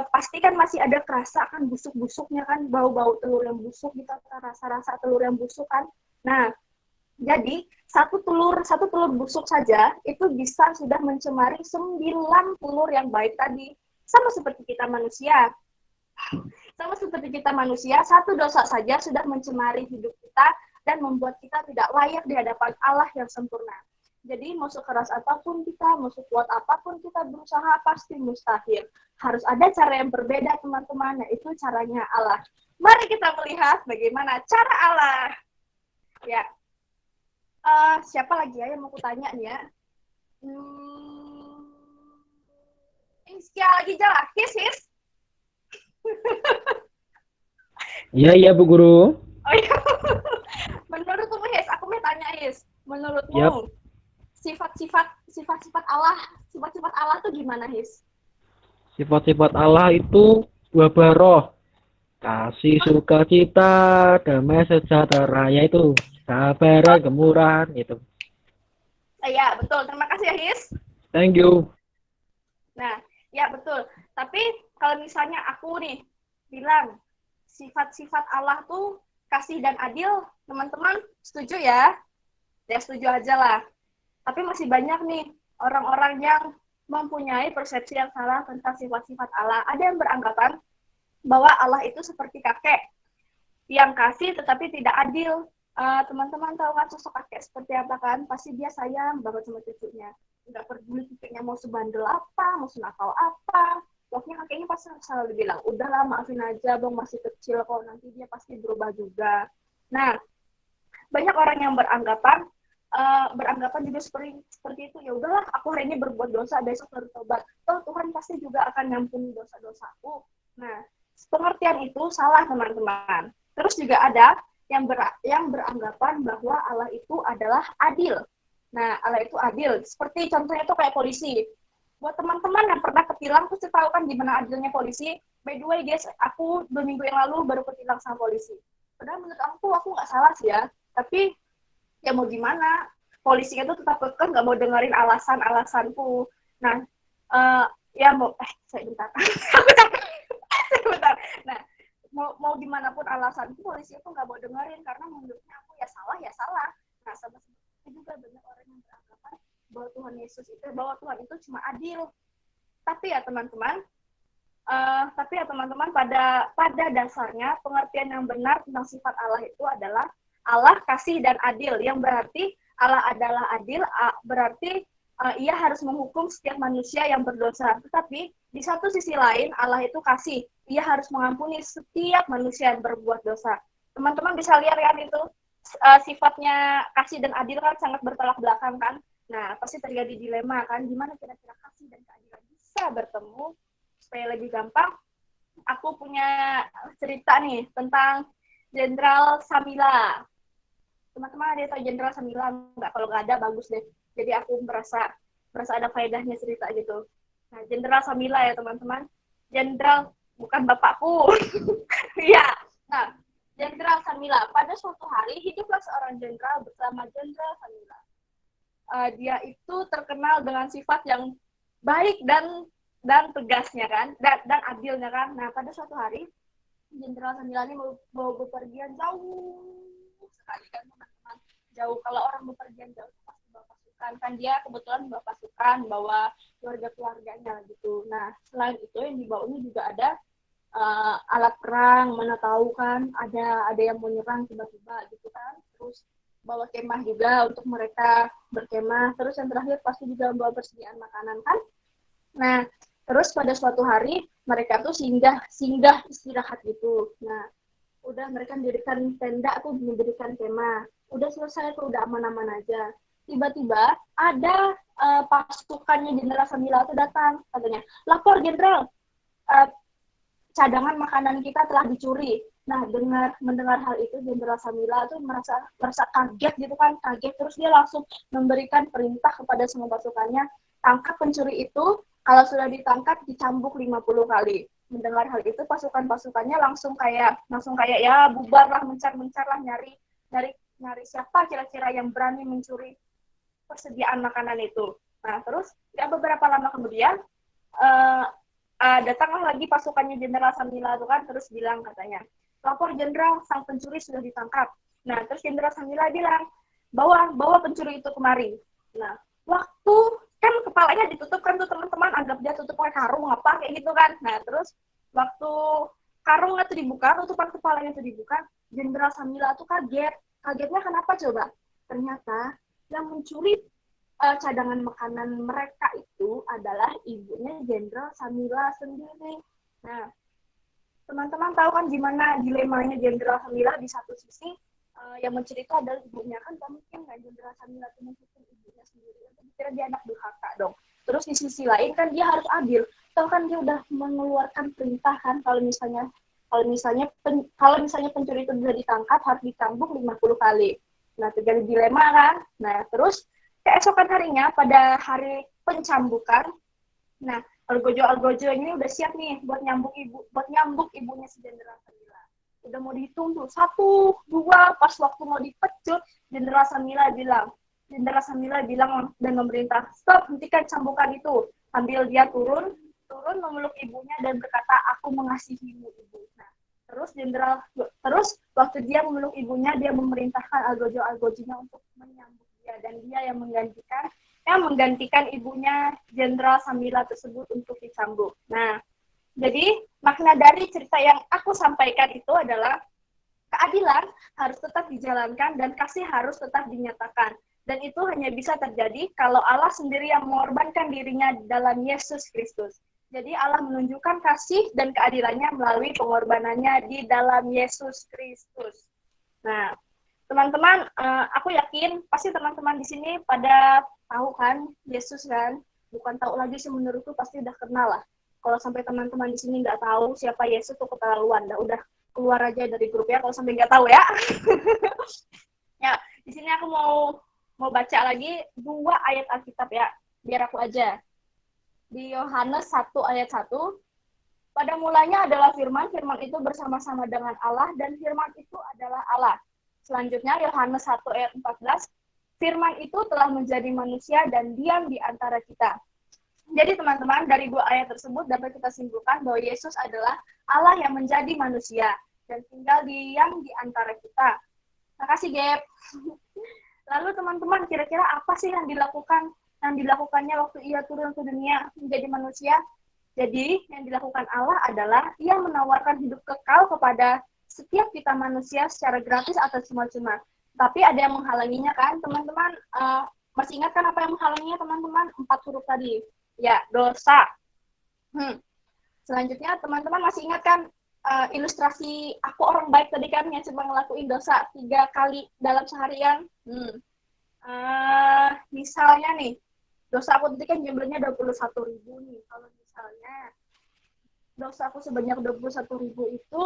pasti kan masih ada kerasa kan busuk-busuknya kan, bau-bau telur yang busuk gitu, rasa-rasa telur yang busuk kan. Nah, jadi satu telur busuk saja itu bisa sudah mencemari 9 telur yang baik tadi. Sama seperti kita manusia, satu dosa saja sudah mencemari hidup kita dan membuat kita tidak layak di hadapan Allah yang sempurna. Jadi mau sekeras apapun kita, mau sekuat apapun kita berusaha, pasti mustahil. Harus ada cara yang berbeda, teman-teman, yaitu caranya Allah. Mari kita melihat bagaimana cara Allah. Ya, siapa lagi ya yang mau kutanya nih ya? Iskia lagi jalan, his. Iya Bu Guru. Oh iya. Menurutmu His, aku mau tanya His. Menurutmu sifat-sifat Allah tuh gimana His? Sifat-sifat Allah itu buah roh. Kasih, sukacita, damai sejahtera, yaitu sabaran, kemurahan gitu. Iya, betul. Terima kasih ya His. Thank you. Nah, ya betul. Tapi kalau misalnya aku nih bilang sifat-sifat Allah tuh kasih dan adil, teman-teman setuju ya? Ya setuju aja lah. Tapi masih banyak nih orang-orang yang mempunyai persepsi yang salah tentang sifat-sifat Allah. Ada yang beranggapan bahwa Allah itu seperti kakek yang kasih tetapi tidak adil. Teman-teman tahu kan sosok kakek seperti apa kan? Pasti dia sayang banget sama cucunya. Nggak peduli cucunya mau sebandel apa, mau senakal apa. Pokoknya kakeknya pasti selalu bilang, udahlah maafin aja bang, masih kecil kok, nanti dia pasti berubah juga. Nah, banyak orang yang beranggapan juga seperti itu. Ya udahlah, aku hari ini berbuat dosa, besok baru tobat. Toh Tuhan pasti juga akan ngampuni dosa-dosaku. Nah, pengertian itu salah teman-teman. Terus juga ada yang beranggapan bahwa Allah itu adalah adil. Nah, Allah itu adil. Seperti contohnya itu kayak polisi. Buat teman-teman yang pernah ketilang, pasti tahu kan gimana adilnya polisi. By the way guys, aku 2 minggu yang lalu baru ketilang sama polisi. Padahal menurut aku nggak salah sih ya. Tapi ya mau gimana, polisinya tuh tetap kekeh, nggak mau dengerin alasanku. Nah, ya mau, bentar. Bentar. Nah, mau gimana pun alasanku, polisi itu nggak mau dengerin karena menurutnya aku ya salah. Nah, sama seperti juga banyak orang yang beranggapan bahwa Tuhan itu cuma adil. Tapi ya teman-teman, pada dasarnya pengertian yang benar tentang sifat Allah itu adalah Allah kasih dan adil, yang berarti Allah adalah adil, berarti ia harus menghukum setiap manusia yang berdosa. Tetapi di satu sisi lain Allah itu kasih, ia harus mengampuni setiap manusia yang berbuat dosa. Teman-teman bisa lihat kan itu sifatnya kasih dan adil kan sangat bertolak belakang kan. Nah, pasti terjadi dilema kan, gimana kira-kira kasih dan keadilan bisa bertemu. Supaya lebih gampang, aku punya cerita nih tentang Jenderal Samila. Teman-teman ada tahu Jenderal Samila nggak? Kalau nggak ada, bagus deh. Jadi aku merasa ada faedahnya cerita gitu. Nah, Jenderal Samila ya teman-teman. Jenderal, bukan bapakku. Iya. Nah, Jenderal Samila. Pada suatu hari, hiduplah seorang jenderal bersama Jenderal Samila. Dia itu terkenal dengan sifat yang baik dan tegasnya kan, dan adilnya kan. Nah, pada suatu hari Jenderal Samila ini mau bepergian jauh sekali kan teman-teman. Jauh, kalau orang bepergian jauh pasti bawa pasukan kan, dia kebetulan bawa pasukan, bawa keluarganya gitu. Nah, selain itu yang dibawanya juga ada alat perang, mana tahu kan ada yang mau nyerang tiba-tiba gitu kan. Terus bawa kemah juga untuk mereka berkemah. Terus yang terakhir pasti juga bawa persediaan makanan kan. Nah, Terus pada suatu hari mereka tuh singgah istirahat gitu. Nah, udah mereka mendirikan tenda, aku mendirikan kemah. Udah selesai tuh, udah aman-aman aja. Tiba-tiba ada pasukannya Jenderal Samila tuh datang, katanya, lapor Jenderal, uh, cadangan makanan kita telah dicuri. Nah, mendengar hal itu, Jenderal Samila tuh merasa kaget gitu kan, kaget. Terus dia langsung memberikan perintah kepada semua pasukannya, tangkap pencuri itu, kalau sudah ditangkap dicambuk 50 kali. Mendengar hal itu, pasukannya langsung kayak ya bubar lah, mencar lah, nyari siapa kira-kira yang berani mencuri persediaan makanan itu. Nah, terus ya beberapa lama kemudian datanglah lagi pasukannya Jenderal Samila itu kan, terus bilang katanya, lapor Jenderal, sang pencuri sudah ditangkap. Nah, terus Jenderal Samila bilang, bawa pencuri itu kemari. Nah, waktu kan kepalanya ditutup kan tuh teman-teman, anggap dia tutup pakai karung apa kayak gitu kan. Nah, terus waktu karungnya itu dibuka, tutupan kepalanya itu dibuka, Jenderal Samila tuh kaget. Kagetnya kenapa coba? Ternyata yang mencuri cadangan makanan mereka itu adalah ibunya Jenderal Samila sendiri. Nah, teman-teman tahu kan gimana dilemanya Jenderal Samila. Di satu sisi yang mencuri itu adalah ibunya, kan gak mungkin kan Jenderal Samila itu menghukum ibunya sendiri, kira dia anak durhaka dong. Terus di sisi lain kan dia harus adil, tahu kan dia udah mengeluarkan perintah kan, kalau misalnya pencuri itu sudah ditangkap harus dicambuk 50 kali. Nah, terjadi dilema kan. Nah, terus keesokan harinya pada hari pencambukan, nah Algojo ini udah siap nih buat nyambuk ibunya si Jenderal Samila. Udah mau dihitung tuh 1, 2, pas waktu mau dipecut, Jenderal Samila bilang dan memerintah, stop, hentikan cambukan itu. Sambil dia turun memeluk ibunya dan berkata, aku mengasihimu ibu. Nah, terus waktu dia memeluk ibunya, dia memerintahkan Algojo-Algojonya untuk menyambut dia, dan dia yang menggantikan ibunya Jenderal Samila tersebut untuk dicambuk. Nah, jadi makna dari cerita yang aku sampaikan itu adalah keadilan harus tetap dijalankan dan kasih harus tetap dinyatakan. Dan itu hanya bisa terjadi kalau Allah sendiri yang mengorbankan dirinya dalam Yesus Kristus. Jadi Allah menunjukkan kasih dan keadilannya melalui pengorbanannya di dalam Yesus Kristus. Nah, teman-teman, aku yakin pasti teman-teman di sini pada tahu kan Yesus kan? Bukan tahu lagi sih, menurutku pasti udah kenal lah. Kalau sampai teman-teman di sini nggak tahu siapa Yesus tuh keterlaluan. Udah keluar aja dari grup ya kalau sampai nggak tahu ya. Ya, di sini aku mau baca lagi 2 ayat Alkitab ya, biar aku aja. Di Yohanes 1 ayat 1, pada mulanya adalah firman itu bersama-sama dengan Allah, dan firman itu adalah Allah. Selanjutnya Yohanes 1 ayat 14, firman itu telah menjadi manusia dan diam di antara kita. Jadi teman-teman, dari 2 ayat tersebut dapat kita simpulkan bahwa Yesus adalah Allah yang menjadi manusia dan tinggal diam di antara kita. Makasih, Gap. Lalu teman-teman, kira-kira apa sih yang dilakukannya waktu ia turun ke dunia menjadi manusia? Jadi, yang dilakukan Allah adalah ia menawarkan hidup kekal kepada setiap kita manusia secara gratis atau cuma-cuma. Tapi ada yang menghalanginya kan, teman-teman? Masih ingat kan apa yang menghalanginya, teman-teman? 4 huruf tadi. Ya, dosa. Selanjutnya, teman-teman masih ingat kan ilustrasi aku orang baik tadi kan, yang cuma ngelakuin dosa 3 kali dalam seharian? Misalnya nih, dosa aku tadi kan jumlahnya 21.000 nih. Kalau misalnya dosa aku sebanyak 21.000 itu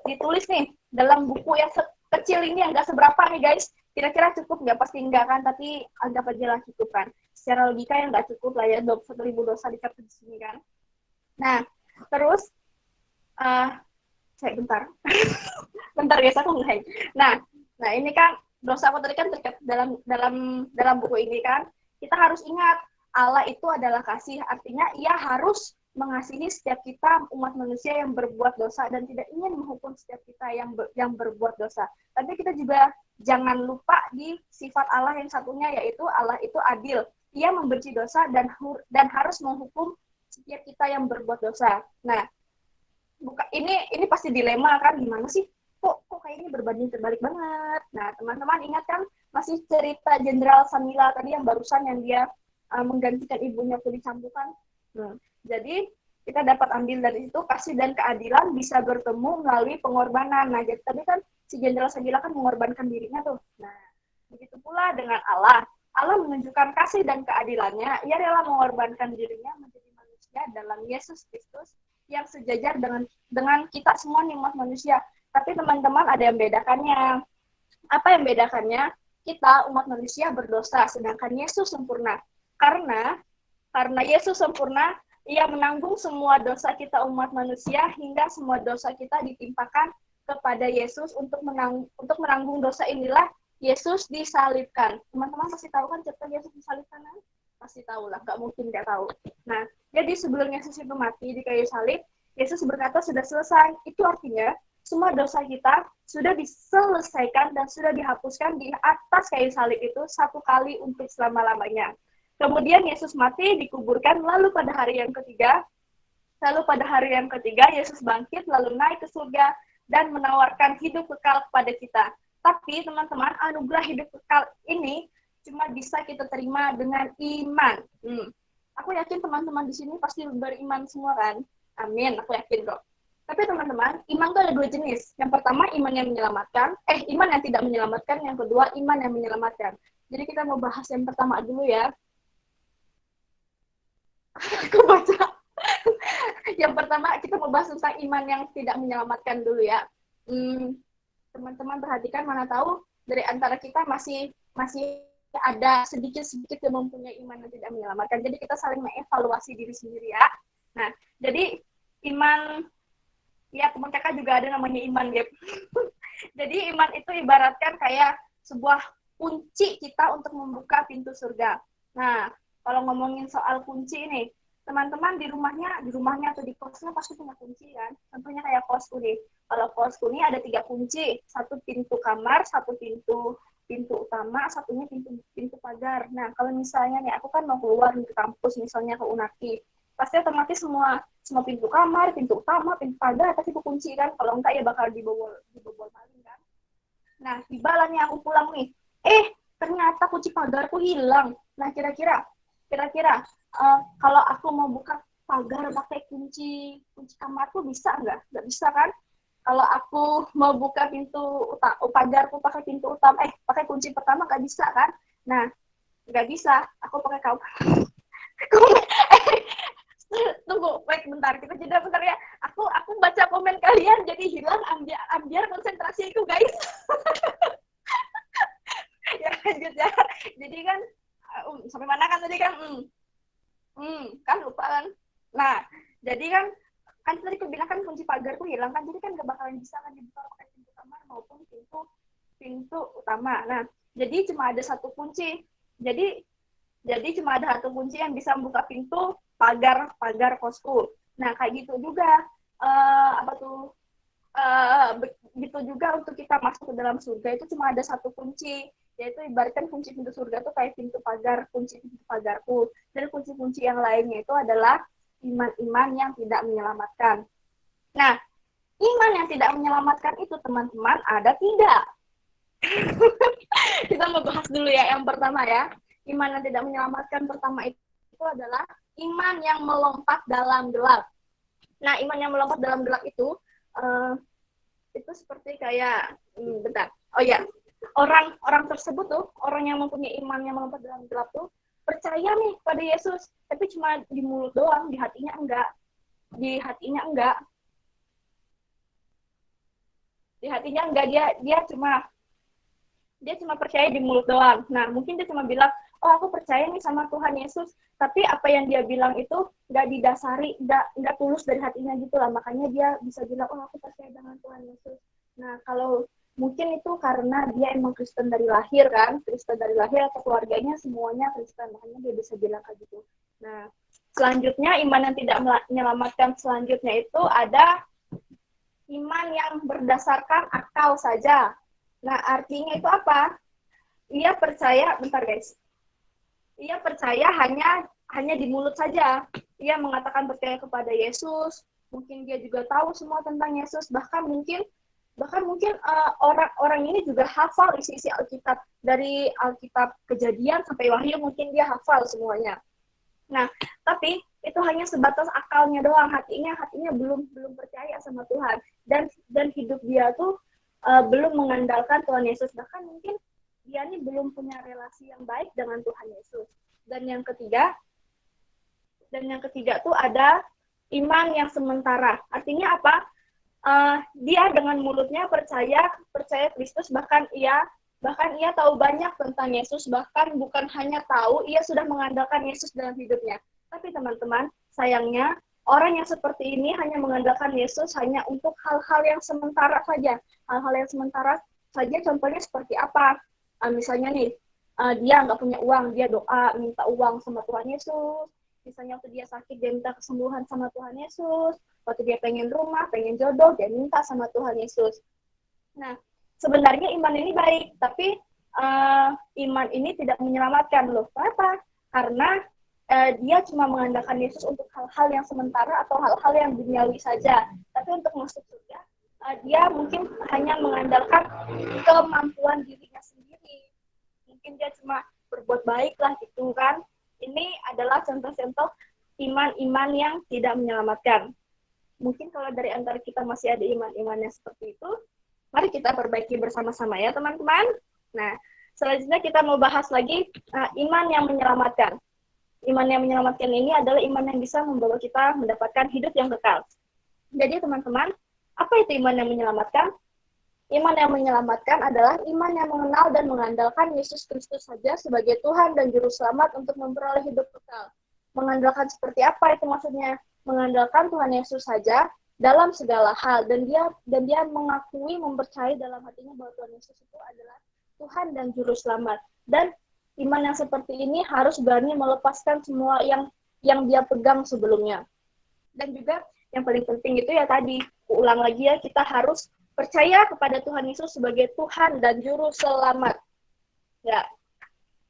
ditulis nih dalam buku yang kecil ini, yang nggak seberapa nih guys. Kira-kira cukup nggak? Pasti enggak kan, tapi anggap aja lah cukup kan. Secara logika yang nggak cukup lah ya, 21.000 dosa dicatat di sini kan. Nah, terus saya bentar guys, aku nge-hang. Nah ini kan dosa aku tadi kan terkait dalam buku ini kan. Kita harus ingat Allah itu adalah kasih, artinya ia harus mengasihi setiap kita umat manusia yang berbuat dosa dan tidak ingin menghukum setiap kita yang berbuat dosa. Tapi kita juga jangan lupa di sifat Allah yang satunya, yaitu Allah itu adil. Ia membenci dosa dan harus menghukum setiap kita yang berbuat dosa. Nah, ini pasti dilema kan, gimana sih? Kok kayaknya berbanding terbalik banget. Nah, teman-teman ingat kan masih cerita Jenderal Samila tadi yang barusan, yang dia menggantikan ibunya waktu dicambukan. Jadi kita dapat ambil dari situ kasih dan keadilan bisa bertemu melalui pengorbanan. Nah, jadi tadi kan si Jenderal Sagila kan mengorbankan dirinya tuh. Nah, begitu pula dengan Allah. Allah menunjukkan kasih dan keadilannya. Ia rela mengorbankan dirinya menjadi manusia dalam Yesus Kristus yang sejajar dengan kita semua nih umat manusia. Tapi teman-teman ada yang bedakannya. Apa yang bedakannya? Kita umat manusia berdosa, sedangkan Yesus sempurna. Karena Yesus sempurna, Ia menanggung semua dosa kita umat manusia hingga semua dosa kita ditimpakan kepada Yesus untuk menanggung dosa inilah Yesus disalibkan. Teman-teman pasti tahu kan cerita Yesus disalibkan? Pasti tahu lah, nggak mungkin nggak tahu. Nah, jadi sebelum Yesus itu mati di kayu salib, Yesus berkata sudah selesai. Itu artinya semua dosa kita sudah diselesaikan dan sudah dihapuskan di atas kayu salib itu satu kali untuk selama-lamanya. Kemudian Yesus mati, dikuburkan, lalu pada hari yang ketiga, Yesus bangkit, lalu naik ke surga, dan menawarkan hidup kekal kepada kita. Tapi teman-teman, anugerah hidup kekal ini cuma bisa kita terima dengan iman. Aku yakin teman-teman di sini pasti beriman semua kan? Amin, aku yakin kok. Tapi teman-teman, iman itu ada 2 jenis. Yang pertama, iman yang menyelamatkan. Iman yang tidak menyelamatkan. Yang kedua, iman yang menyelamatkan. Jadi kita mau bahas yang pertama dulu ya. Aku baca. Yang pertama kita membahas tentang iman yang tidak menyelamatkan dulu ya. Teman-teman perhatikan, mana tahu dari antara kita masih ada sedikit yang mempunyai iman yang tidak menyelamatkan. Jadi kita saling mengevaluasi diri sendiri ya. Nah, jadi iman ya teman kakak juga ada namanya iman Gap. Jadi iman itu ibaratkan kayak sebuah kunci kita untuk membuka pintu surga. Nah, kalau ngomongin soal kunci ini, teman-teman di rumahnya atau di kosnya pasti punya kunci kan? Contohnya kayak kosku nih. Kalau kosku nih ada 3 kunci, 1 pintu kamar, 1 pintu utama, satunya pintu pagar. Nah, kalau misalnya nih aku kan mau keluar ke kampus, misalnya ke Unaki, pasti otomatis semua pintu kamar, pintu utama, pintu pagar pasti kunci kan? Kalau enggak ya bakal dibobol maling kan? Nah, tiba nih aku pulang nih. Ternyata kunci pagarku hilang. Nah, kira-kira kalau aku mau buka pagar pakai kunci kamarku bisa nggak? Nggak bisa kan? Kalau aku mau buka pintu pagarku pakai pintu utama, pakai kunci pertama nggak bisa kan? Nah, nggak bisa. Aku pakai tunggu, wait bentar, kita jeda bentar ya. Aku baca komen kalian jadi hilang ambiar konsentrasiku guys. Ya lanjut ya. Jadi kan sampai mana kan tadi kan? Kan lupa kan. Nah, jadi kan tadi aku bilang kan kunci pagarku hilang kan, jadi kan gak bakalan bisa kan dibuka pakai pintu kamar maupun pintu utama. Nah, jadi cuma ada 1 kunci. Jadi cuma ada 1 kunci yang bisa membuka pintu pagar kosku. Nah, kayak gitu juga begitu juga untuk kita masuk ke dalam surga itu cuma ada 1 kunci, yaitu ibaratkan kunci pintu surga itu kayak kunci pintu pagarku. Dan kunci-kunci yang lainnya itu adalah iman-iman yang tidak menyelamatkan. Nah, iman yang tidak menyelamatkan itu teman-teman ada 3. Kita mau bahas dulu ya yang pertama ya. Iman yang tidak menyelamatkan pertama itu adalah iman yang melompat dalam gelap. Nah, iman yang melompat dalam gelap itu seperti kayak bentar. Oh ya, orang tersebut tuh, orang yang mempunyai iman yang melompat dalam gelap tuh percaya nih pada Yesus, tapi cuma di mulut doang, di hatinya enggak. Dia cuma percaya di mulut doang. Nah, mungkin dia cuma bilang, oh aku percaya nih sama Tuhan Yesus, tapi apa yang dia bilang itu nggak didasari, nggak tulus dari hatinya gitu lah. Makanya dia bisa bilang, oh aku percaya dengan Tuhan Yesus. Nah, kalau mungkin itu karena dia emang Kristen dari lahir kan, atau keluarganya semuanya Kristen, makanya dia bisa bilang kayak gitu. Nah, selanjutnya iman yang tidak menyelamatkan selanjutnya itu ada iman yang berdasarkan akal saja. Nah, artinya itu apa? Ia percaya hanya di mulut saja. Ia mengatakan percaya kepada Yesus, mungkin dia juga tahu semua tentang Yesus, bahkan mungkin orang ini juga hafal isi Alkitab, dari Alkitab Kejadian sampai Wahyu, mungkin dia hafal semuanya. Nah, tapi itu hanya sebatas akalnya doang, hatinya belum percaya sama Tuhan, dan hidup dia tuh belum mengandalkan Tuhan Yesus, bahkan mungkin dia nih belum punya relasi yang baik dengan Tuhan Yesus. Dan yang ketiga tuh ada iman yang sementara. Artinya apa? Dia dengan mulutnya percaya Kristus, bahkan ia tahu banyak tentang Yesus, bahkan bukan hanya tahu, ia sudah mengandalkan Yesus dalam hidupnya. Tapi teman-teman, sayangnya orang yang seperti ini hanya mengandalkan Yesus hanya untuk hal-hal yang sementara saja. Hal-hal yang sementara saja, contohnya seperti apa? Misalnya nih, dia nggak punya uang, dia doa minta uang sama Tuhan Yesus. Misalnya waktu dia sakit, dia minta kesembuhan sama Tuhan Yesus. Waktu dia pengen rumah, pengen jodoh, dia minta sama Tuhan Yesus. Nah, sebenarnya iman ini baik, tapi iman ini tidak menyelamatkan loh. Kenapa? Karena dia cuma mengandalkan Yesus untuk hal-hal yang sementara atau hal-hal yang duniawi saja. Tapi untuk masuk surga, dia mungkin hanya mengandalkan kemampuan dirinya sendiri. Mungkin dia cuma berbuat baik lah gitu kan. Ini adalah contoh-contoh iman-iman yang tidak menyelamatkan. Mungkin kalau dari antara kita masih ada iman-iman yang seperti itu, mari kita perbaiki bersama-sama ya teman-teman. Nah, selanjutnya kita mau bahas lagi iman yang menyelamatkan. Iman yang menyelamatkan ini adalah iman yang bisa membawa kita mendapatkan hidup yang kekal. Jadi teman-teman, apa itu iman yang menyelamatkan? Iman yang menyelamatkan adalah iman yang mengenal dan mengandalkan Yesus Kristus saja sebagai Tuhan dan Juru Selamat untuk memperoleh hidup kekal. Mengandalkan seperti apa itu maksudnya? Mengandalkan Tuhan Yesus saja dalam segala hal, dan dia mengakui, mempercayai dalam hatinya bahwa Tuhan Yesus itu adalah Tuhan dan Juru Selamat. Dan iman yang seperti ini harus berani melepaskan semua yang dia pegang sebelumnya. Dan juga yang paling penting itu ya tadi, ulang lagi ya, kita harus percaya kepada Tuhan Yesus sebagai Tuhan dan Juru Selamat. Ya,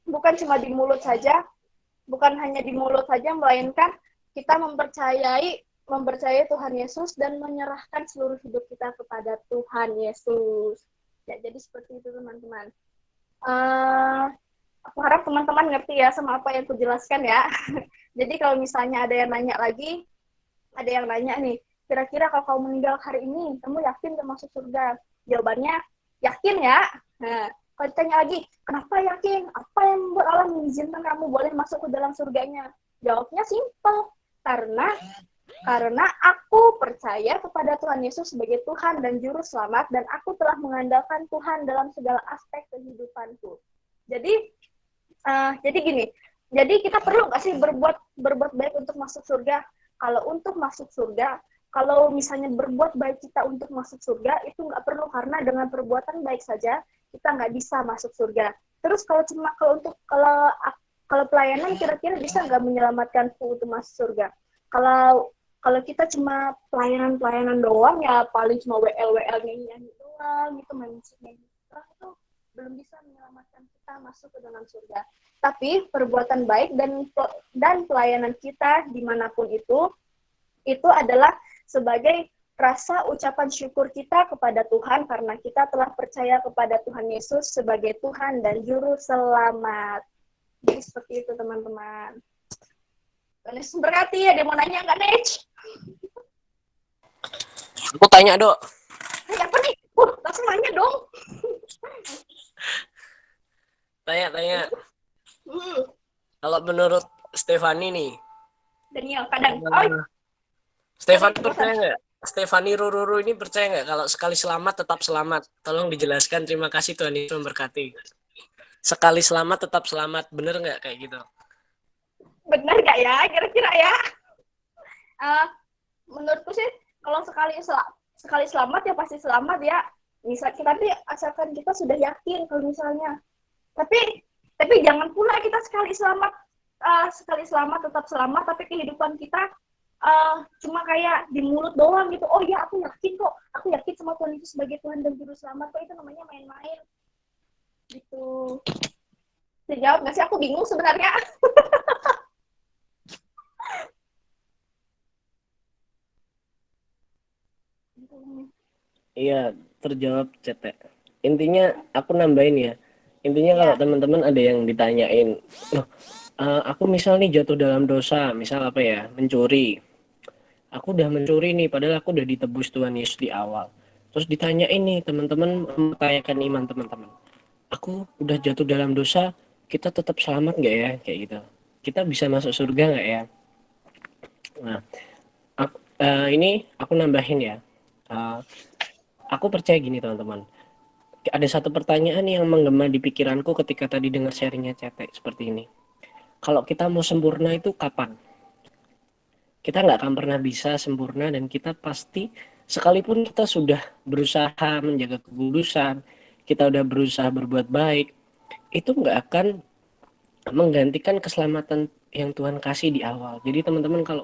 bukan cuma di mulut saja, bukan hanya di mulut saja, melainkan kita mempercayai Tuhan Yesus dan menyerahkan seluruh hidup kita kepada Tuhan Yesus. Ya, jadi seperti itu teman-teman. Aku harap teman-teman ngerti ya sama apa yang aku jelaskan ya. Jadi kalau misalnya ada yang nanya lagi, ada yang nanya nih, kira-kira kalau kamu meninggal hari ini, kamu yakin gak masuk surga? Jawabannya, yakin ya. Nah, kalau ditanya lagi, kenapa yakin? Apa yang membuat Allah mengizinkan kamu boleh masuk ke dalam surganya? Jawabnya simpel, karena aku percaya kepada Tuhan Yesus sebagai Tuhan dan Juru Selamat, dan aku telah mengandalkan Tuhan dalam segala aspek kehidupanku. Jadi gini, jadi kita perlu nggak sih berbuat baik untuk masuk surga? Kalau untuk masuk surga, kalau misalnya berbuat baik kita untuk masuk surga, itu nggak perlu, karena dengan perbuatan baik saja kita nggak bisa masuk surga. Terus kalau pelayanan kira-kira bisa nggak menyelamatkanku untuk masuk surga? Kalau kita cuma pelayanan doang, ya paling cuma WL nyanyi doang gitu, main musik nyanyi itu belum bisa menyelamatkan kita masuk ke dalam surga. Tapi perbuatan baik dan pelayanan kita dimanapun itu adalah sebagai rasa ucapan syukur kita kepada Tuhan karena kita telah percaya kepada Tuhan Yesus sebagai Tuhan dan Juru Selamat. Jadi seperti itu teman-teman. Tuhan Yesus berkati. Ada mau nanya nggak, Nech? Aku tanya, Dok. Apa nih? Langsung nanya dong. Tanya. Kalau menurut Stefani nih. Daniel, kadang. Stefani percaya nggak? Stefani Ruru ini percaya nggak kalau sekali selamat tetap selamat? Tolong dijelaskan. Terima kasih, Tuhan Yesus memberkati. Sekali selamat tetap selamat. Bener nggak kayak gitu? Benar nggak ya? Kira-kira ya? Menurutku sih, kalau sekali selamat ya pasti selamat ya. Tapi asalkan kita sudah yakin kalau misalnya. Tapi jangan pula kita sekali selamat tetap selamat, tapi kehidupan kita cuma kayak di mulut doang gitu. Oh ya, aku yakin sama Tuhan itu sebagai Tuhan dan Juru Selamat. Kok itu namanya main-main gitu. Dijawab nggak sih? Aku bingung sebenarnya. Iya, terjawab Cete. Intinya aku nambahin ya. Intinya kalau teman-teman ada yang ditanyain, loh, Aku misal nih jatuh dalam dosa, misal apa ya, mencuri. Aku udah mencuri nih, padahal aku udah ditebus Tuhan Yesus di awal. Terus ditanya ini teman-teman, mempertanyakan iman teman-teman. Aku udah jatuh dalam dosa, kita tetap selamat nggak ya, kayak gitu. Kita bisa masuk surga nggak ya? Nah, ini aku nambahin ya. Uh, aku percaya gini teman-teman. Ada satu pertanyaan yang menggema di pikiranku ketika tadi dengar sharingnya Cetek seperti ini. Kalau kita mau sempurna itu kapan? Kita nggak akan pernah bisa sempurna dan kita pasti sekalipun kita sudah berusaha menjaga kekudusan, kita udah berusaha berbuat baik, itu nggak akan menggantikan keselamatan yang Tuhan kasih di awal. Jadi teman-teman kalau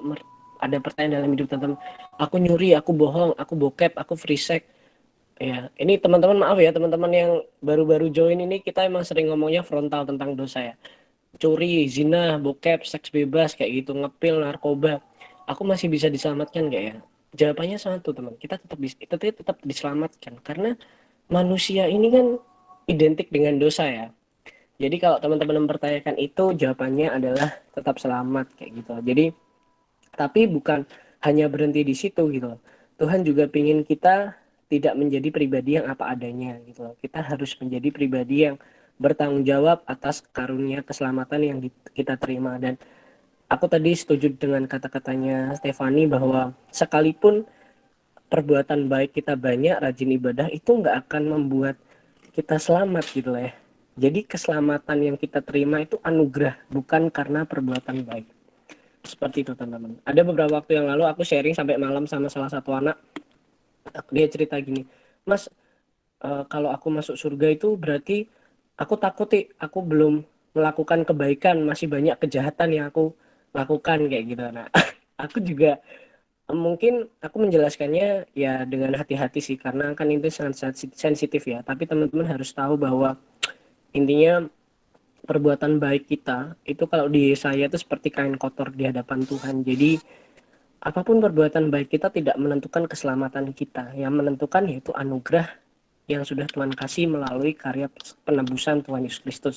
ada pertanyaan dalam hidup teman-teman, aku nyuri, aku bohong, aku bokep, aku free sex, ya ini teman-teman maaf ya teman-teman yang baru-baru join ini kita emang sering ngomongnya frontal tentang dosa ya. Curi, zina, bokep, seks bebas kayak gitu, ngepil, narkoba. Aku masih bisa diselamatkan nggak ya? Jawabannya satu teman, kita tetap diselamatkan karena manusia ini kan identik dengan dosa ya. Jadi kalau teman-teman mempertanyakan itu, jawabannya adalah tetap selamat kayak gitu. Jadi tapi bukan hanya berhenti di situ gitu. Tuhan juga pingin kita tidak menjadi pribadi yang apa adanya gitu. Kita harus menjadi pribadi yang bertanggung jawab atas karunia keselamatan yang kita terima. Dan aku tadi setuju dengan kata-katanya Stefani bahwa sekalipun perbuatan baik kita banyak, rajin ibadah itu nggak akan membuat kita selamat gitu lah ya. Jadi keselamatan yang kita terima itu anugerah, bukan karena perbuatan baik. Seperti itu teman-teman. Ada beberapa waktu yang lalu aku sharing sampai malam sama salah satu anak. Dia cerita gini, Mas, kalau aku masuk surga itu berarti aku takut aku belum melakukan kebaikan, masih banyak kejahatan yang aku lakukan kayak gitu. Nah, aku juga mungkin aku menjelaskannya ya dengan hati-hati sih karena kan itu sangat sensitif ya. Tapi teman-teman harus tahu bahwa intinya perbuatan baik kita itu kalau di saya itu seperti kain kotor di hadapan Tuhan. Jadi apapun perbuatan baik kita tidak menentukan keselamatan kita. Yang menentukan yaitu anugerah yang sudah Tuhan kasih melalui karya penebusan Tuhan Yesus Kristus.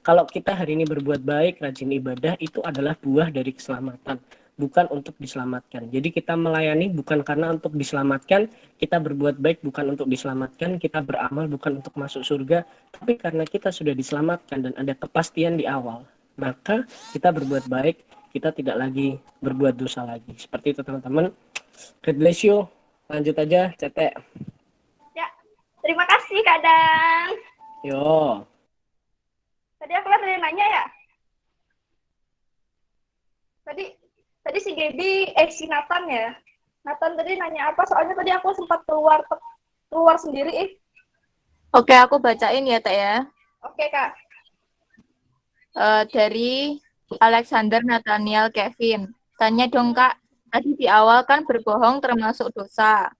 Kalau kita hari ini berbuat baik, rajin ibadah, itu adalah buah dari keselamatan, bukan untuk diselamatkan. Jadi kita melayani bukan karena untuk diselamatkan, kita berbuat baik bukan untuk diselamatkan, kita beramal bukan untuk masuk surga, tapi karena kita sudah diselamatkan dan ada kepastian di awal. Maka kita berbuat baik, kita tidak lagi berbuat dosa lagi. Seperti itu teman-teman. God bless you. Lanjut aja, Cetek. Ya, terima kasih Kadang. Yo. Tadi aku lihat ada yang nanya ya. Tadi si Gaby, si Nathan ya. Nathan tadi nanya apa? Soalnya tadi aku sempat keluar sendiri. Oke, aku bacain ya, Teh ya. Oke, Kak. Dari Alexander Nathaniel Kevin. Tanya dong, Kak. Tadi di awal kan berbohong termasuk dosa.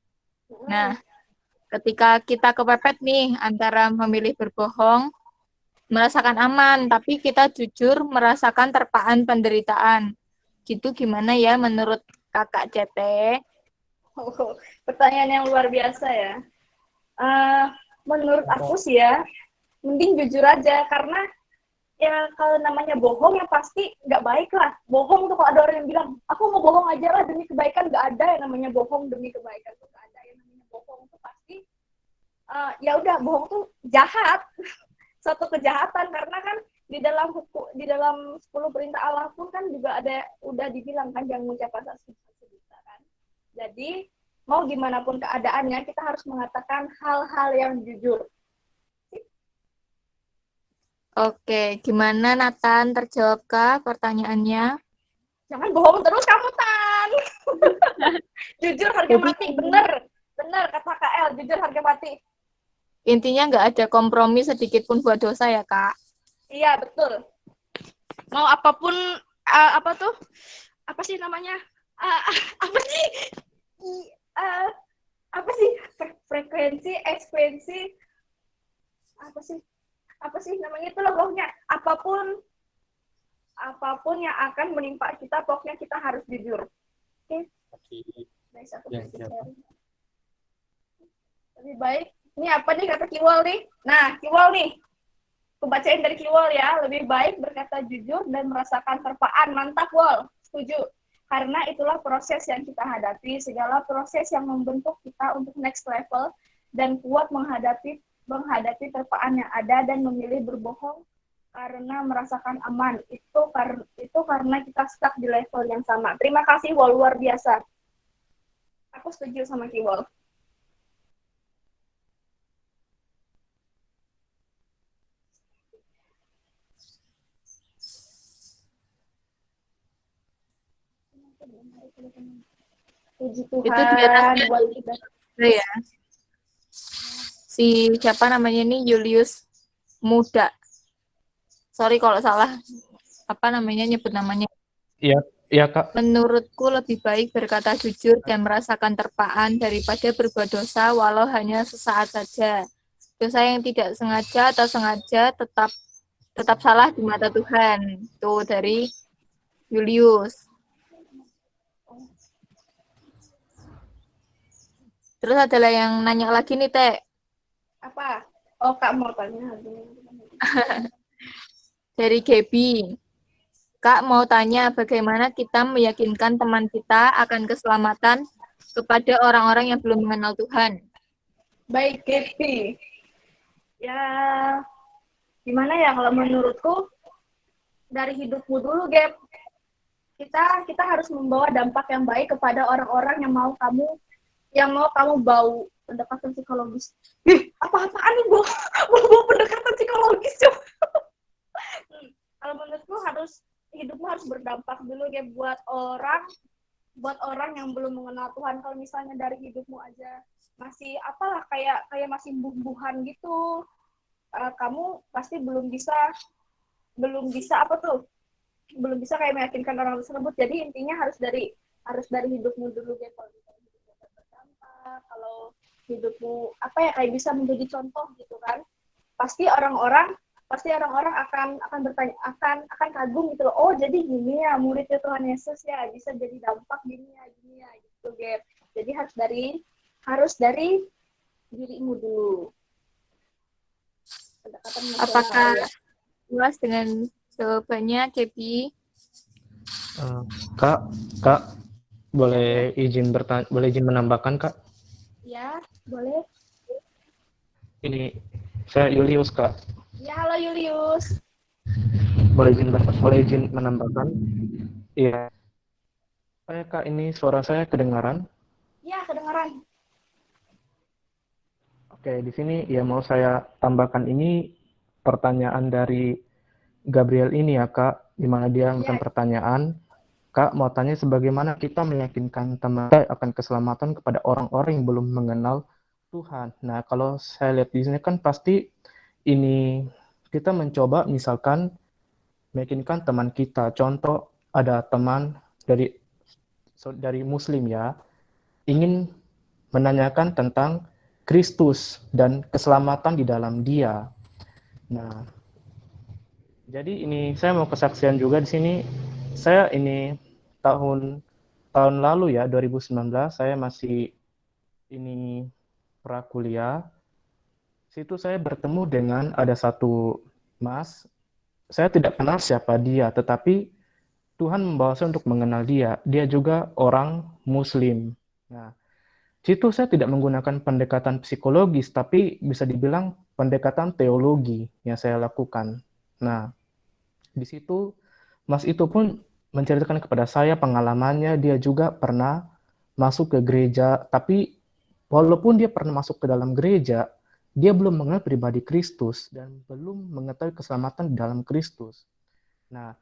Nah, ketika kita kepepet nih antara memilih berbohong, merasakan aman, tapi kita jujur merasakan terpaan penderitaan. Gitu gimana ya menurut Kakak CT? Pertanyaan yang luar biasa ya. Menurut aku sih ya, mending jujur aja karena ya kalau namanya bohong ya pasti nggak baik lah. Bohong tuh kalau ada orang yang bilang aku mau bohong aja lah demi kebaikan, nggak ada yang namanya bohong demi kebaikan tuh nggak ada yang namanya bohong tuh pasti ya udah bohong tuh jahat satu kejahatan karena kan di dalam 10 perintah Allah pun kan juga ada udah dibilang kan jangan mengucapkan saksi dusta kan. Jadi mau gimana pun keadaannya kita harus mengatakan hal-hal yang jujur. Oke, gimana Nathan? Terjawabkah pertanyaannya? Jangan bohong terus kamu, Tan. Jujur harga mati, bener kata KL, jujur harga mati. Intinya nggak ada kompromi sedikit pun buat dosa ya, Kak? Iya, betul. Mau apapun, apa sih namanya? Frekuensi, eksekuensi, apa sih namanya itu logonya? Apapun yang akan menimpa kita, pokoknya kita harus jujur. Oke? Nice, aku lebih baik. Ini apa nih kata Kiwal nih? Nah, Kiwal nih. Aku bacain dari Kiwol ya. Lebih baik berkata jujur dan merasakan terpaan. Mantap, Wol. Setuju. Karena itulah proses yang kita hadapi. Segala proses yang membentuk kita untuk next level dan kuat menghadapi terpaan yang ada dan memilih berbohong karena merasakan aman. Itu karena kita stuck di level yang sama. Terima kasih, Wol. Luar biasa. Aku setuju sama Kiwol. Puji Itu di atas Tuhan buat kita. ya. Si siapa namanya ini Julius Muda. Sorry kalau salah apa namanya nyebut namanya. Iya Kak. Menurutku lebih baik berkata jujur dan merasakan terpaan daripada berbuat dosa walau hanya sesaat saja. Dosa yang tidak sengaja atau sengaja tetap salah di mata Tuhan. Tuh dari Julius. Terus ada yang nanya lagi nih, Teh. Apa? Oh, Kak mau tanya. Dari Gaby. Kak mau tanya bagaimana kita meyakinkan teman kita akan keselamatan kepada orang-orang yang belum mengenal Tuhan. Baik, Gaby. Ya, gimana ya kalau menurutku dari hidupmu dulu, Gap. Kita harus membawa dampak yang baik kepada orang-orang yang mau kamu bau pendekatan psikologis. Apa-apaan nih bawa pendekatan psikologis ya? Kalau menurutku hidupmu harus berdampak dulu ya buat orang yang belum mengenal Tuhan. Kalau misalnya dari hidupmu aja masih apalah kayak masih bumbuhan gitu, kamu pasti belum bisa kayak meyakinkan orang tersebut. Jadi intinya harus dari hidupmu dulu ya. Kalau hidupmu berdampak, kalau hidupmu kayak bisa menjadi contoh gitu kan, pasti orang-orang akan bertanya, akan kagum gitu loh. Oh, jadi gini ya muridnya Tuhan Yesus ya, bisa jadi dampak gini ya gitu, Gap. Jadi harus dari dirimu dulu. Apakah puas dengan jawabannya, Gaby? Kak, boleh izin menambahkan, Kak? Ya, boleh. Ini saya Julius, Kak. Ya, halo Julius. Boleh izin menambahkan? Iya. Kak, ini suara saya kedengaran? Ya, kedengaran. Oke, di sini ya mau saya tambahkan ini pertanyaan dari Gabriel ini ya, Kak, di mana dia memberikan pertanyaan. Kak, mau tanya sebagaimana kita meyakinkan teman kita akan keselamatan kepada orang-orang yang belum mengenal Tuhan. Nah, kalau saya lihat di sini kan pasti ini kita mencoba misalkan meyakinkan teman kita. Contoh ada teman dari Muslim ya, ingin menanyakan tentang Kristus dan keselamatan di dalam Dia. Nah, jadi ini saya mau kesaksian juga di sini. Saya ini tahun lalu ya 2019 saya masih ini prakuliah. Situ saya bertemu dengan ada satu mas. Saya tidak kenal siapa dia, tetapi Tuhan membawa saya untuk mengenal dia. Dia juga orang Muslim. Nah, situ saya tidak menggunakan pendekatan psikologis, tapi bisa dibilang pendekatan teologi yang saya lakukan. Nah, di situ Mas itu pun menceritakan kepada saya pengalamannya. Dia juga pernah masuk ke gereja, tapi walaupun dia pernah masuk ke dalam gereja, dia belum mengenal pribadi Kristus dan belum mengetahui keselamatan di dalam Kristus. Nah,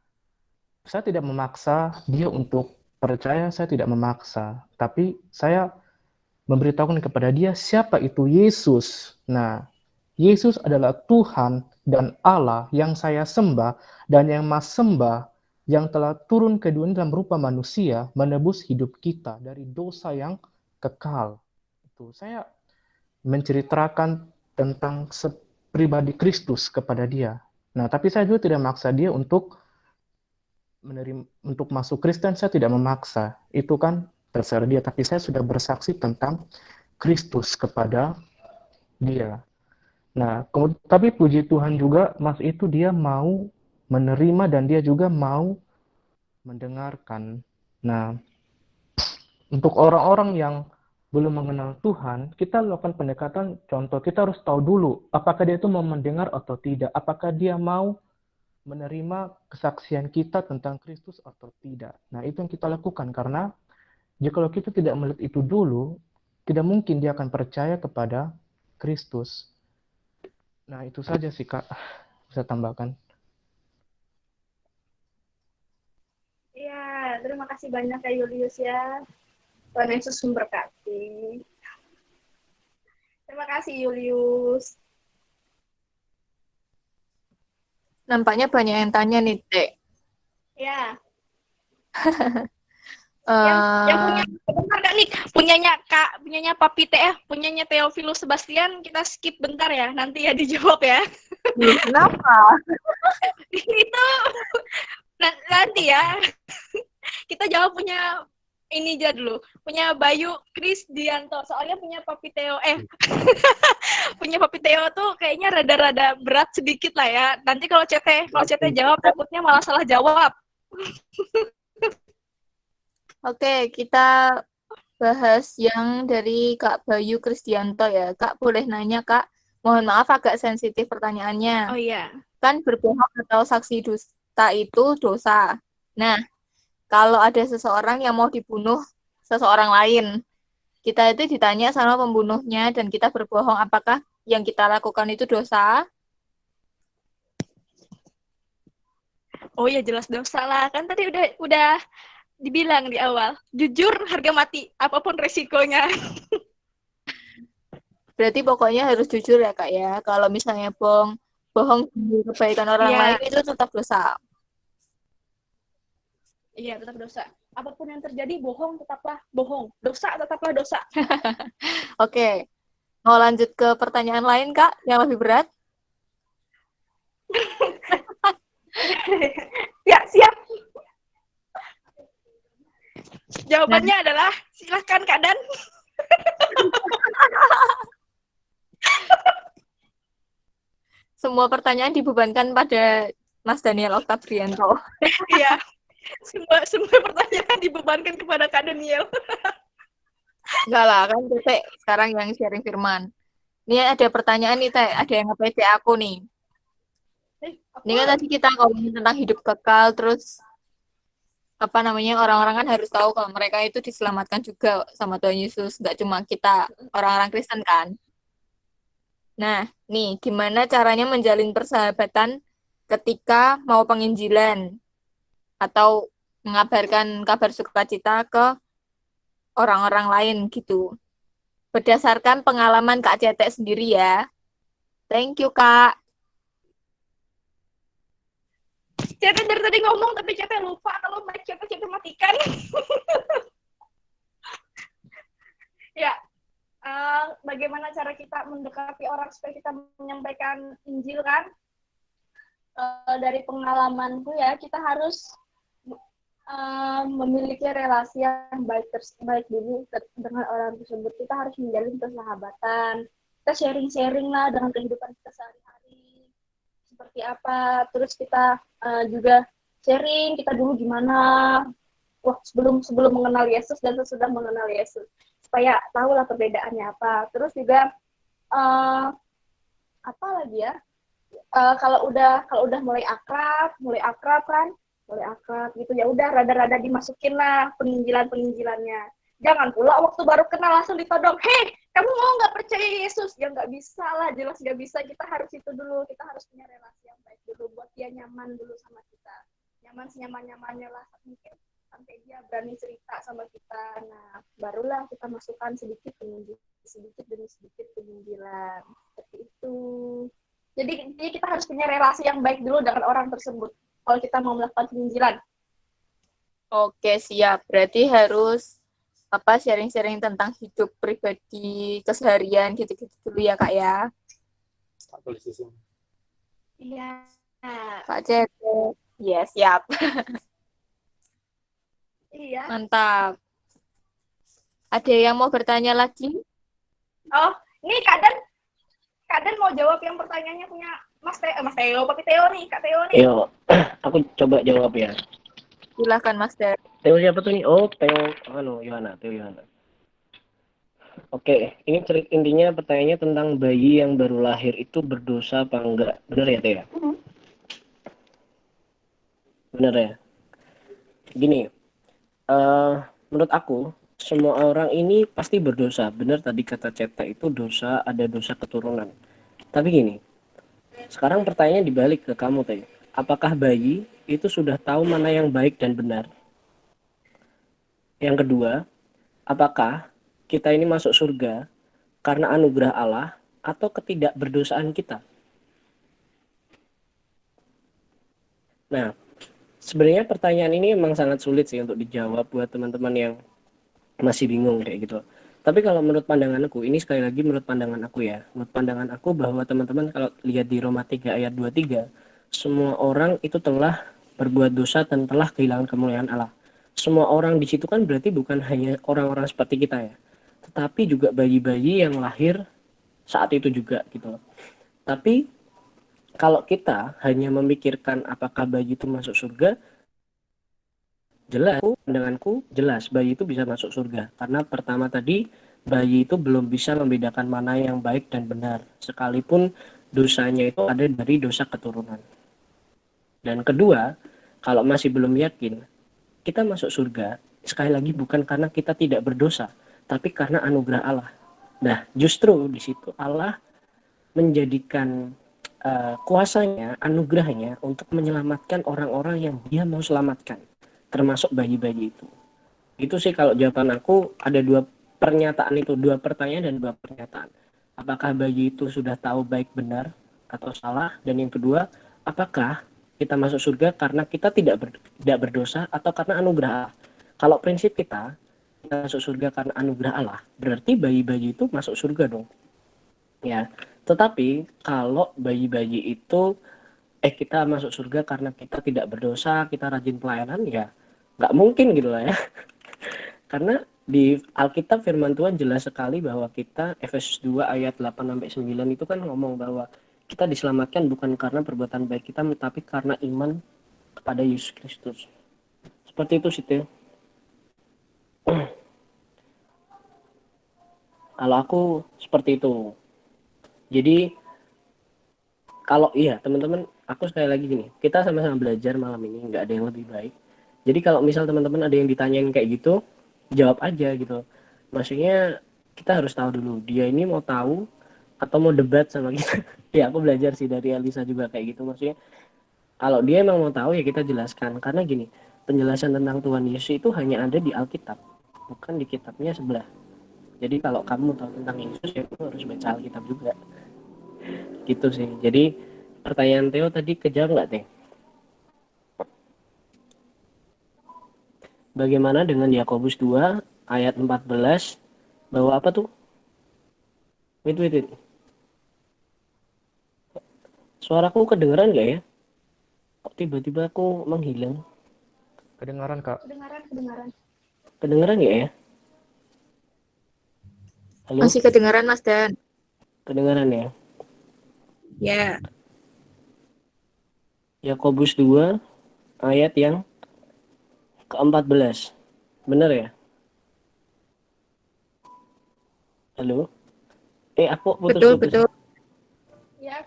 saya tidak memaksa dia untuk percaya, saya tidak memaksa, tapi saya memberitahukan kepada dia siapa itu Yesus. Nah, Yesus adalah Tuhan dan Allah yang saya sembah dan yang Mas sembah, yang telah turun ke dunia dalam rupa manusia menebus hidup kita dari dosa yang kekal. Itu saya menceritakan tentang pribadi Kristus kepada dia. Nah, tapi saya juga tidak memaksa dia untuk masuk Kristen. Saya tidak memaksa. Itu kan terserah dia, tapi saya sudah bersaksi tentang Kristus kepada dia. Nah, tapi puji Tuhan juga Mas itu dia mau menerima dan dia juga mau mendengarkan. Nah, untuk orang-orang yang belum mengenal Tuhan, kita lakukan pendekatan. Contoh, kita harus tahu dulu apakah dia itu mau mendengar atau tidak, apakah dia mau menerima kesaksian kita tentang Kristus atau tidak. Nah, itu yang kita lakukan karena jika kita tidak melihat itu dulu, tidak mungkin dia akan percaya kepada Kristus. Nah, itu saja sih Kak, bisa tambahkan. Ya, terima kasih banyak Kak Julius ya. Tuhan Yesus memberkati. Terima kasih Julius. Nampaknya banyak yang tanya nih, Dek. Ya. Yang punya bentar Kak nih, punyanya Papi Teh, punyanya Theophilus Sebastian, kita skip bentar ya, nanti ya dijawab ya. Kenapa? Itu nanti ya. Kita jawab punya ini aja dulu, punya Bayu Krisdianto, soalnya punya Papi Theo punya Papi Theo tuh kayaknya rada-rada berat sedikit lah ya. Nanti kalau CT jawab takutnya malah salah jawab. Oke, kita bahas yang dari Kak Bayu Krisdianto ya. Kak, boleh nanya, Kak? Mohon maaf agak sensitif pertanyaannya. Oh iya. Kan berbohong atau saksi dusta itu dosa. Nah, kalau ada seseorang yang mau dibunuh seseorang lain, kita itu ditanya sama pembunuhnya dan kita berbohong, apakah yang kita lakukan itu dosa? Oh iya, jelas dosa lah. Kan tadi udah dibilang di awal, jujur harga mati, apapun resikonya. Berarti pokoknya harus jujur ya, Kak ya. Kalau misalnya bohong demi kebaikan orang Iya. lain itu tetap dosa. Iya, tetap dosa. Apapun yang terjadi, bohong tetaplah bohong. Dosa tetaplah dosa. Oke. Mau lanjut ke pertanyaan lain, Kak, yang lebih berat? Ya, siap. Jawabannya adalah silahkan Kak Dan. Semua pertanyaan dibebankan pada Mas Daniel Octabrianto. Iya. Semua pertanyaan dibebankan kepada Kak Daniel. Enggak lah, kan Tete sekarang yang sharing firman. Ini ada pertanyaan nih, Teh. Ada yang nge-PC aku nih. Ini kan tadi kita ngomongin tentang hidup kekal, terus apa namanya, orang-orang kan harus tahu kalau mereka itu diselamatkan juga sama Tuhan Yesus, nggak cuma kita orang-orang Kristen kan. Nah, nih gimana caranya menjalin persahabatan ketika mau penginjilan atau mengabarkan kabar sukacita ke orang-orang lain gitu. Berdasarkan pengalaman Kak Cetek sendiri ya. Thank you, Kak. Cete dari tadi ngomong, tapi Cete lupa kalau mic Cete matikan. Ya, bagaimana cara kita mendekati orang supaya kita menyampaikan Injil kan? Dari pengalamanku ya, kita harus memiliki relasi yang baik dulu dengan orang tersebut. Kita harus menjalin persahabatan. Kita sharing-sharing lah dengan kehidupan kita sehari-hari. Seperti apa. Terus kita juga sharing kita dulu gimana. Wah, sebelum mengenal Yesus dan sesudah mengenal Yesus. Supaya tahulah perbedaannya apa. Terus juga apa lagi ya? Kalau udah mulai akrab gitu ya udah rada-rada dimasukin lah penginjilannya. Jangan pula waktu baru kenal langsung ditodong, hei kamu mau nggak percaya Yesus? Ya nggak bisa lah, jelas nggak bisa. Kita harus itu dulu, kita harus punya relasi yang baik dulu buat dia nyaman dulu sama kita, nyaman senyaman-nyamannya lah mungkin sampai dia berani cerita sama kita. Nah barulah kita masukkan sedikit demi sedikit penginjilan seperti itu. Jadi kita harus punya relasi yang baik dulu dengan orang tersebut kalau kita mau melakukan penginjilan. Oke, siap. Berarti harus sharing-sharing tentang hidup pribadi, keseharian gitu-gitu dulu ya, Kak ya. Iya. Kak Cete. Iya, siap. Iya. Mantap. Ada yang mau bertanya lagi? Oh, ini Kak Den mau jawab yang pertanyaannya punya Mas Teo, Papi Teo nih, Kak Teo nih. Yo, aku coba jawab ya. Silahkan Mas Der. Teo siapa tuh nih? Oh, Teo, Yohana, Teo Yohana. Oke, ini intinya pertanyaannya tentang bayi yang baru lahir itu berdosa apa enggak? Benar ya, Teo? Benar ya? Gini, menurut aku, semua orang ini pasti berdosa. Benar tadi kata Ceta itu dosa, ada dosa keturunan. Tapi gini, sekarang pertanyaannya dibalik ke kamu, Teo. Apakah bayi itu sudah tahu mana yang baik dan benar? Yang kedua, apakah kita ini masuk surga karena anugerah Allah atau ketidakberdosaan kita? Nah, sebenarnya pertanyaan ini memang sangat sulit sih untuk dijawab buat teman-teman yang masih bingung kayak gitu. Tapi kalau menurut pandangan aku, ini sekali lagi menurut pandangan aku ya. Menurut pandangan aku bahwa teman-teman kalau lihat di Roma 3 ayat 23, semua orang itu telah berbuat dosa dan telah kehilangan kemuliaan Allah. Semua orang di situ kan berarti bukan hanya orang-orang seperti kita ya, tetapi juga bayi-bayi yang lahir saat itu juga gitu. Tapi kalau kita hanya memikirkan apakah bayi itu masuk surga, jelas, pandanganku jelas bayi itu bisa masuk surga. Karena pertama tadi, bayi itu belum bisa membedakan mana yang baik dan benar, sekalipun dosanya itu ada dari dosa keturunan. Dan kedua, kalau masih belum yakin, kita masuk surga, sekali lagi bukan karena kita tidak berdosa, tapi karena anugerah Allah. Nah, justru di situ Allah menjadikan kuasanya, anugerahnya untuk menyelamatkan orang-orang yang dia mau selamatkan, termasuk bayi-bayi itu. Itu sih kalau jawaban aku, ada dua pernyataan itu, dua pertanyaan dan dua pernyataan. Apakah bayi itu sudah tahu baik benar atau salah? Dan yang kedua, apakah kita masuk surga karena kita tidak berdosa atau karena anugerah Allah? Kalau prinsip kita masuk surga karena anugerah Allah, berarti bayi-bayi itu masuk surga dong. Ya, tetapi kalau bayi-bayi itu kita masuk surga karena kita tidak berdosa, kita rajin pelayanan, ya nggak mungkin gitu lah ya. Karena di Alkitab firman Tuhan jelas sekali bahwa kita, Efesus 2 ayat 8-9 itu kan ngomong bahwa kita diselamatkan bukan karena perbuatan baik kita, tapi karena iman kepada Yesus Kristus. Seperti itu sih, Teo. Kalau aku seperti itu. Jadi kalau iya teman-teman, aku sekali lagi gini, kita sama-sama belajar malam ini, nggak ada yang lebih baik. Jadi kalau misal teman-teman ada yang ditanyain kayak gitu, jawab aja gitu. Maksudnya kita harus tahu dulu dia ini mau tahu atau mau debat sama kita. Ya aku belajar sih dari Elisa juga kayak gitu. Maksudnya kalau dia emang mau tahu ya kita jelaskan. Karena gini, penjelasan tentang Tuhan Yesus itu hanya ada di Alkitab, bukan di kitabnya sebelah. Jadi kalau kamu tahu tentang Yesus ya kamu harus baca Alkitab juga. Gitu sih. Jadi pertanyaan Theo tadi kejawab nggak, Teh? Bagaimana dengan Yakobus 2 ayat 14 bahwa apa tuh? Wait. Suaraku kedengeran nggak ya? Kok tiba-tiba aku menghilang? Kedengaran, Kak. Kedengaran. Kedengeran nggak ya? Halo? Masih kedengaran Mas Dan. Kedengeran ya? Ya. Yakobus 2 ayat yang ke-14. Benar ya? Halo? Aku putus-putus. Betul. Ya,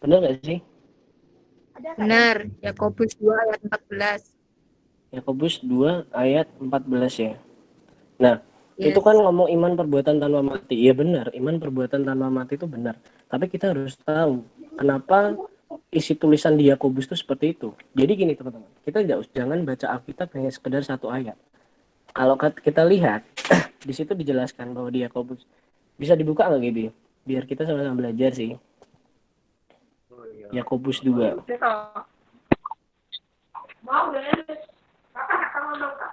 Benar nggak sih? ada Kak. Benar. Yakobus 2 ayat 14. Yakobus 2 ayat 14 ya. Nah, Yes. itu kan ngomong iman perbuatan tanpa mati. Iya benar, iman perbuatan tanpa mati itu benar. Tapi kita harus tahu kenapa isi tulisan di Yakobus itu seperti itu. Jadi gini teman-teman, kita jangan baca Alkitab hanya sekedar satu ayat. Kalau kita lihat di situ dijelaskan bahwa di Yakobus, bisa dibuka nggak Gibi? Biar kita sama-sama belajar sih. Yakobus 2. Mau deh. Kakak ngomong Kak.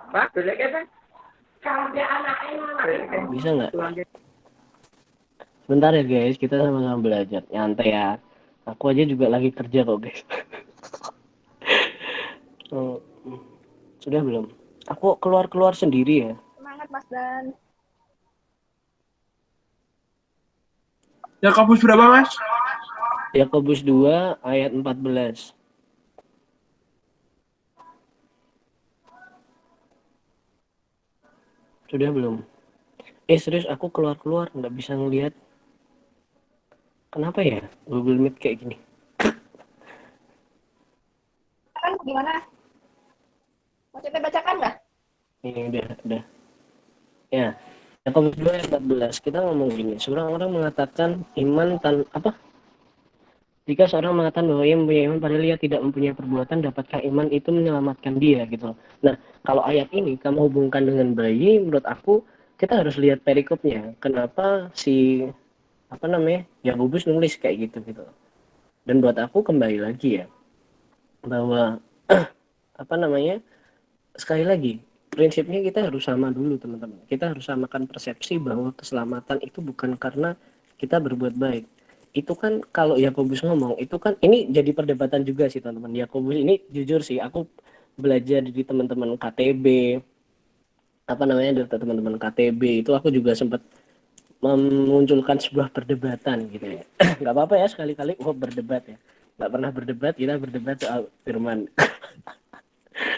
Pak, boleh kan? Kalau dia anaknya. Bisa nggak? Bentar ya guys, kita sama-sama belajar. Nyantai ya. Aku aja juga lagi kerja kok guys. Sudah belum? Aku keluar sendiri ya. Semangat Mas Dan. Yakobus berapa, Mas? Yakobus 2 ayat 14. Sudah belum? Serius aku keluar nggak bisa ngelihat. Kenapa ya Google Meet kayak gini? Kan gimana? Mau kita bacakan nggak? Ini udah. Ya. Yakobus 2 ayat 14. Kita ngomong gini, seorang orang mengatakan iman apa? Jika seorang mengatakan bahwa ia mempunyai iman padahal ia tidak mempunyai perbuatan, dapatkah iman itu menyelamatkan dia gitu. Nah, kalau ayat ini kamu hubungkan dengan bayi, menurut aku kita harus lihat perikopnya. Kenapa si Yakobus nulis kayak gitu. Dan buat aku kembali lagi ya bahwa sekali lagi prinsipnya kita harus sama dulu teman-teman. Kita harus samakan persepsi bahwa keselamatan itu bukan karena kita berbuat baik. Itu kan kalau Yakobus ngomong itu kan ini jadi perdebatan juga sih teman-teman. Yakobus ini jujur sih aku belajar dari teman-teman KTB dari teman-teman KTB itu aku juga sempat memunculkan sebuah perdebatan gitu ya. Nggak apa-apa ya sekali-kali berdebat ya. Nggak pernah berdebat, kita berdebat soal firman.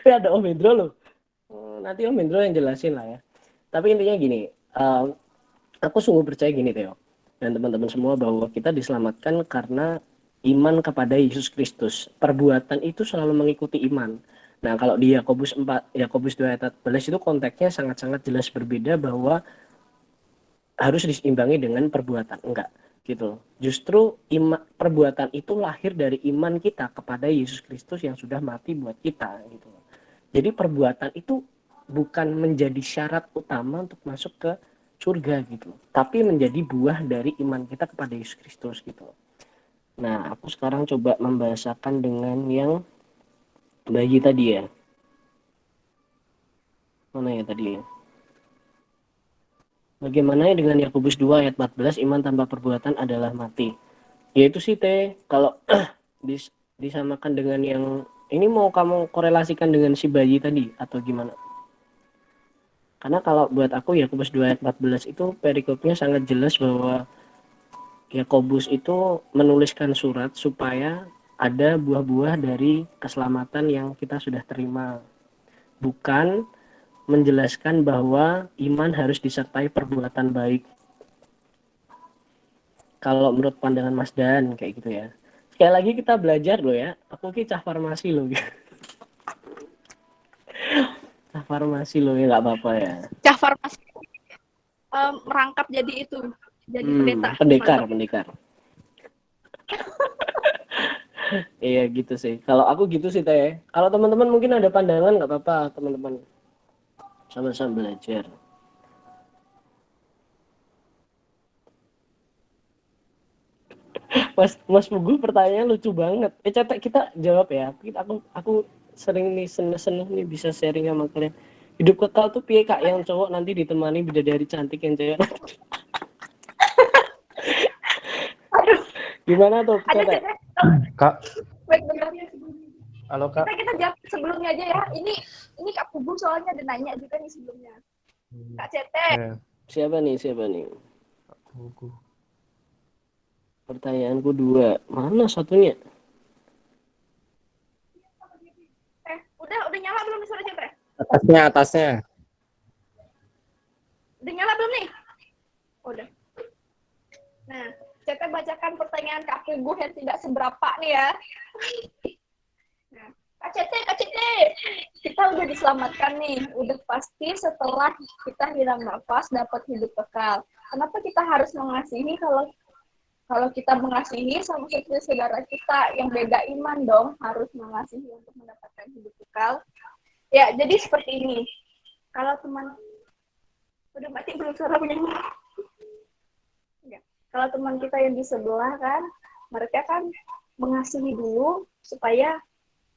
Ada Om Hendro loh. Nanti Om Hendro yang jelasin lah ya. Tapi intinya gini, aku sungguh percaya gini Theo dan teman-teman semua bahwa kita diselamatkan karena iman kepada Yesus Kristus. Perbuatan itu selalu mengikuti iman. Nah, kalau di Yakobus 2 ayat 14 itu konteksnya sangat-sangat jelas berbeda bahwa harus diseimbangi dengan perbuatan. Enggak, gitu. Justru perbuatan itu lahir dari iman kita kepada Yesus Kristus yang sudah mati buat kita gitu. Jadi perbuatan itu bukan menjadi syarat utama untuk masuk ke surga gitu, tapi menjadi buah dari iman kita kepada Yesus Kristus gitu. Nah, aku sekarang coba membahasakan dengan yang bayi tadi ya. Mana ya tadi ya? Bagaimana dengan Yakobus 2 ayat 14, iman tanpa perbuatan adalah mati. Yaitu sih kalau disamakan dengan yang ini mau kamu korelasikan dengan si bayi tadi atau gimana? Karena kalau buat aku Yakobus 2 ayat 14 itu perikopnya sangat jelas bahwa Yakobus itu menuliskan surat supaya ada buah-buah dari keselamatan yang kita sudah terima. Bukan menjelaskan bahwa iman harus disertai perbuatan baik. Kalau menurut pandangan Mas Dan kayak gitu ya. Sekali lagi kita belajar loh ya. Aku cah farmasi loh. Cah farmasi loh ya nggak apa-apa ya. Cah farmasi merangkap jadi itu, jadi pendeta. Pendekar. Iya gitu sih. Kalau aku gitu sih Teh. Kalau teman-teman mungkin ada pandangan nggak apa-apa teman-teman. Sama-sama belajar. Mas Pugu pertanyaan lucu banget. Cetek kita jawab ya. Aku sering nih seneng nih bisa sharing sama kalian. Hidup kekal tuh piye kak yang cowok nanti ditemani bidadari cantik yang cewek. Gimana tuh Cetek? Kak, Baik, benar. halo Kak. Kita jawab sebelumnya aja ya. Ini Kak Pugu soalnya ada nanya juga nih sebelumnya. Kak Cete. Siapa nih? Buku. Pertanyaanku 2. Mana satunya? Udah nyala belum nih suara Cete? Atasnya. Udah nyala belum nih? Udah. Nah, Cete bacakan pertanyaan Kak Pugu yang tidak seberapa nih ya. Nah, Kak Cete, kita udah diselamatkan nih. Udah pasti setelah kita hilang nafas dapat hidup kekal. Kenapa kita harus mengasihi kalau kita mengasihi sama saudara kita yang beda iman dong, harus mengasihi untuk mendapatkan hidup kekal. Ya, jadi seperti ini. Kalau teman udah mati belum suara punya. Ya. Kalau teman kita yang di sebelah kan, mereka kan mengasihi dulu supaya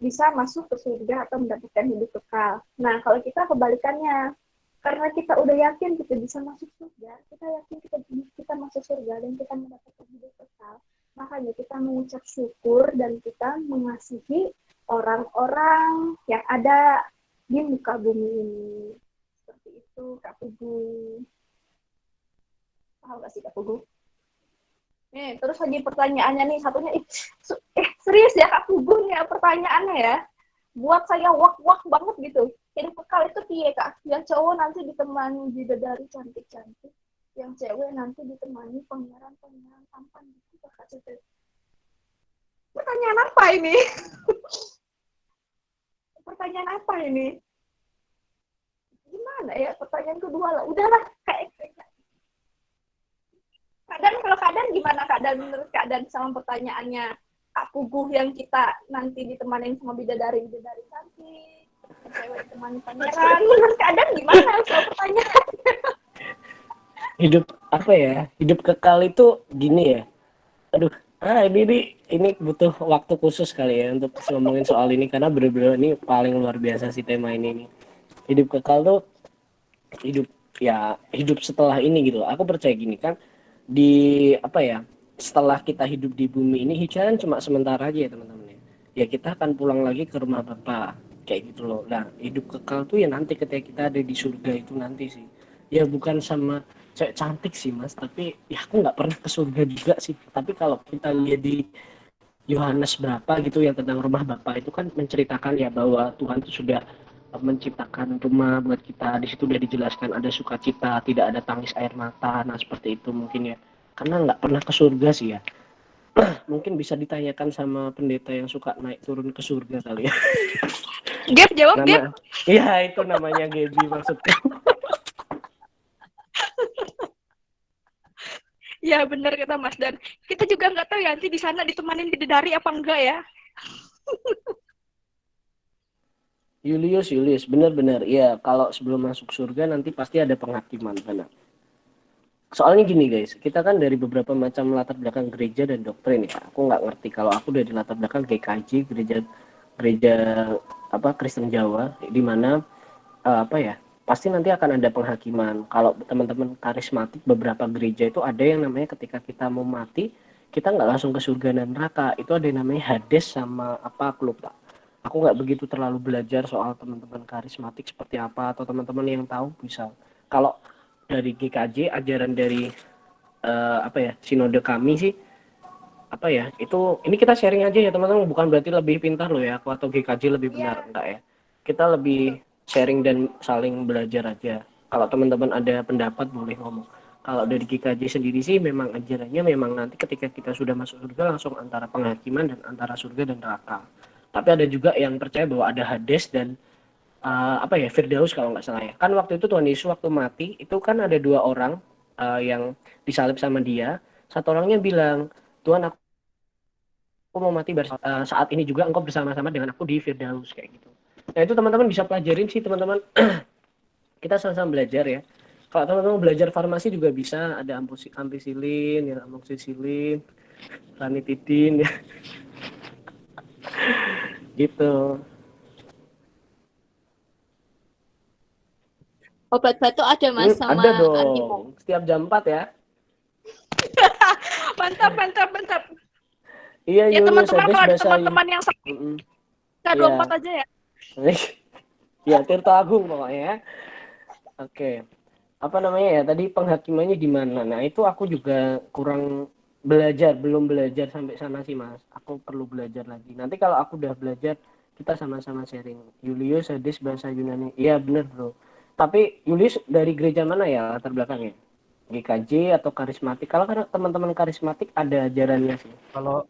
bisa masuk ke surga atau mendapatkan hidup kekal. Nah, kalau kita kebalikannya, karena kita udah yakin kita bisa masuk surga, kita yakin kita masuk surga dan kita mendapatkan hidup kekal, makanya kita mengucap syukur dan kita mengasihi orang-orang yang ada di muka bumi ini. Seperti itu, Kak Pugu. Paham gak sih, Kak Pugu? Nih, terus lagi pertanyaannya nih, satunya, serius ya Kak Pugu nih pertanyaannya ya. Buat saya wak-wak banget gitu. Hidup kekal itu piye, Kak? Yang cowok nanti ditemani bidadari cantik-cantik, yang cewek nanti ditemani pangeran-pangeran tampan gitu, Kak Cete. Pertanyaan apa ini? Pertanyaan apa ini? Gimana ya pertanyaan kedua lah. Udahlah, kayak kalau keadaan gimana keadaan menurut keadaan sama pertanyaannya Kak Puguh yang kita nanti ditemanin sama bidadari cantik, yang cewek ditemani pangeran. Menurut keadaan gimana soal pertanyaan? Hidup apa ya? Hidup kekal itu gini ya. Aduh, ini butuh waktu khusus kali ya untuk ngomongin soal ini karena bener-bener ini paling luar biasa sih tema ini nih. Hidup kekal tuh hidup setelah ini gitu. Aku percaya gini kan di apa ya? Setelah kita hidup di bumi ini hijauan cuma sementara aja ya teman-teman ya. Ya kita akan pulang lagi ke rumah Bapa kayak gitu loh. Nah, hidup kekal tuh ya nanti ketika kita ada di surga itu nanti sih. Ya bukan sama cewek cantik sih mas, tapi ya aku nggak pernah ke surga juga sih. Tapi kalau kita lihat di Yohanes berapa gitu yang tentang rumah Bapa itu kan menceritakan ya bahwa Tuhan itu sudah menciptakan rumah buat kita. Di situ udah dijelaskan ada sukacita, tidak ada tangis air mata. Nah seperti itu mungkin ya. Karena nggak pernah ke surga sih ya. Mungkin bisa ditanyakan sama pendeta yang suka naik turun ke surga kali ya. Gap jawab Gap. Iya itu namanya Gaby maksudku. Ya benar kata Mas, dan kita juga nggak tahu ya nanti di sana ditemanin bidadari apa enggak ya. Julius, benar-benar ya kalau sebelum masuk surga nanti pasti ada penghakiman benar. Soalnya gini guys, kita kan dari beberapa macam latar belakang gereja dan doktrin ya. Aku nggak ngerti kalau aku dari latar belakang GKJ, gereja Kristen Jawa, di mana pasti nanti akan ada penghakiman. Kalau teman-teman karismatik beberapa gereja itu ada yang namanya ketika kita mau mati, kita nggak langsung ke surga dan neraka. Itu ada yang namanya Hades sama aku lupa. Aku nggak begitu terlalu belajar soal teman-teman karismatik seperti apa atau teman-teman yang tahu bisa. Kalau dari GKJ ajaran dari sinode kami sih itu ini kita sharing aja ya teman-teman, bukan berarti lebih pintar loh ya aku atau GKJ lebih benar enggak ya. Kita lebih sharing dan saling belajar aja. Kalau teman-teman ada pendapat boleh ngomong. Kalau dari GKJ sendiri sih memang ajarannya memang nanti ketika kita sudah masuk surga langsung antara penghakiman dan antara surga dan neraka. Tapi ada juga yang percaya bahwa ada Hades dan Firdaus kalau nggak salah ya. Kan waktu itu Tuhan Yesus waktu mati itu kan ada dua orang yang disalib sama dia. Satu orangnya bilang, Tuhan aku mau mati saat ini juga engkau bersama-sama dengan aku di Firdaus kayak gitu. Nah itu teman-teman bisa pelajarin sih teman-teman. Kita sama-sama belajar ya. Kalau teman-teman belajar farmasi juga bisa ada ampicillin, ya amoxicillin, ranitidin ya. Gitu. Obat batuk ada mas sama ada dong. antimo. Setiap jam 4 ya. mantap. Iya, ya teman-teman kalau ada teman-teman yang sakit, kita 24 aja ya. Ya Tirta Agung pokoknya ya. Oke. Apa namanya ya? Tadi penghakimannya di mana? Nah, itu aku juga belum belajar sampai sana sih, Mas. Aku perlu belajar lagi. Nanti kalau aku udah belajar, kita sama-sama sharing. Julius, Hades, bahasa Yunani. Iya, bener, Bro. Tapi Julius dari gereja mana ya latar belakangnya? GKJ atau karismatik? Kalau kan teman-teman karismatik ada ajarannya sih. Kalau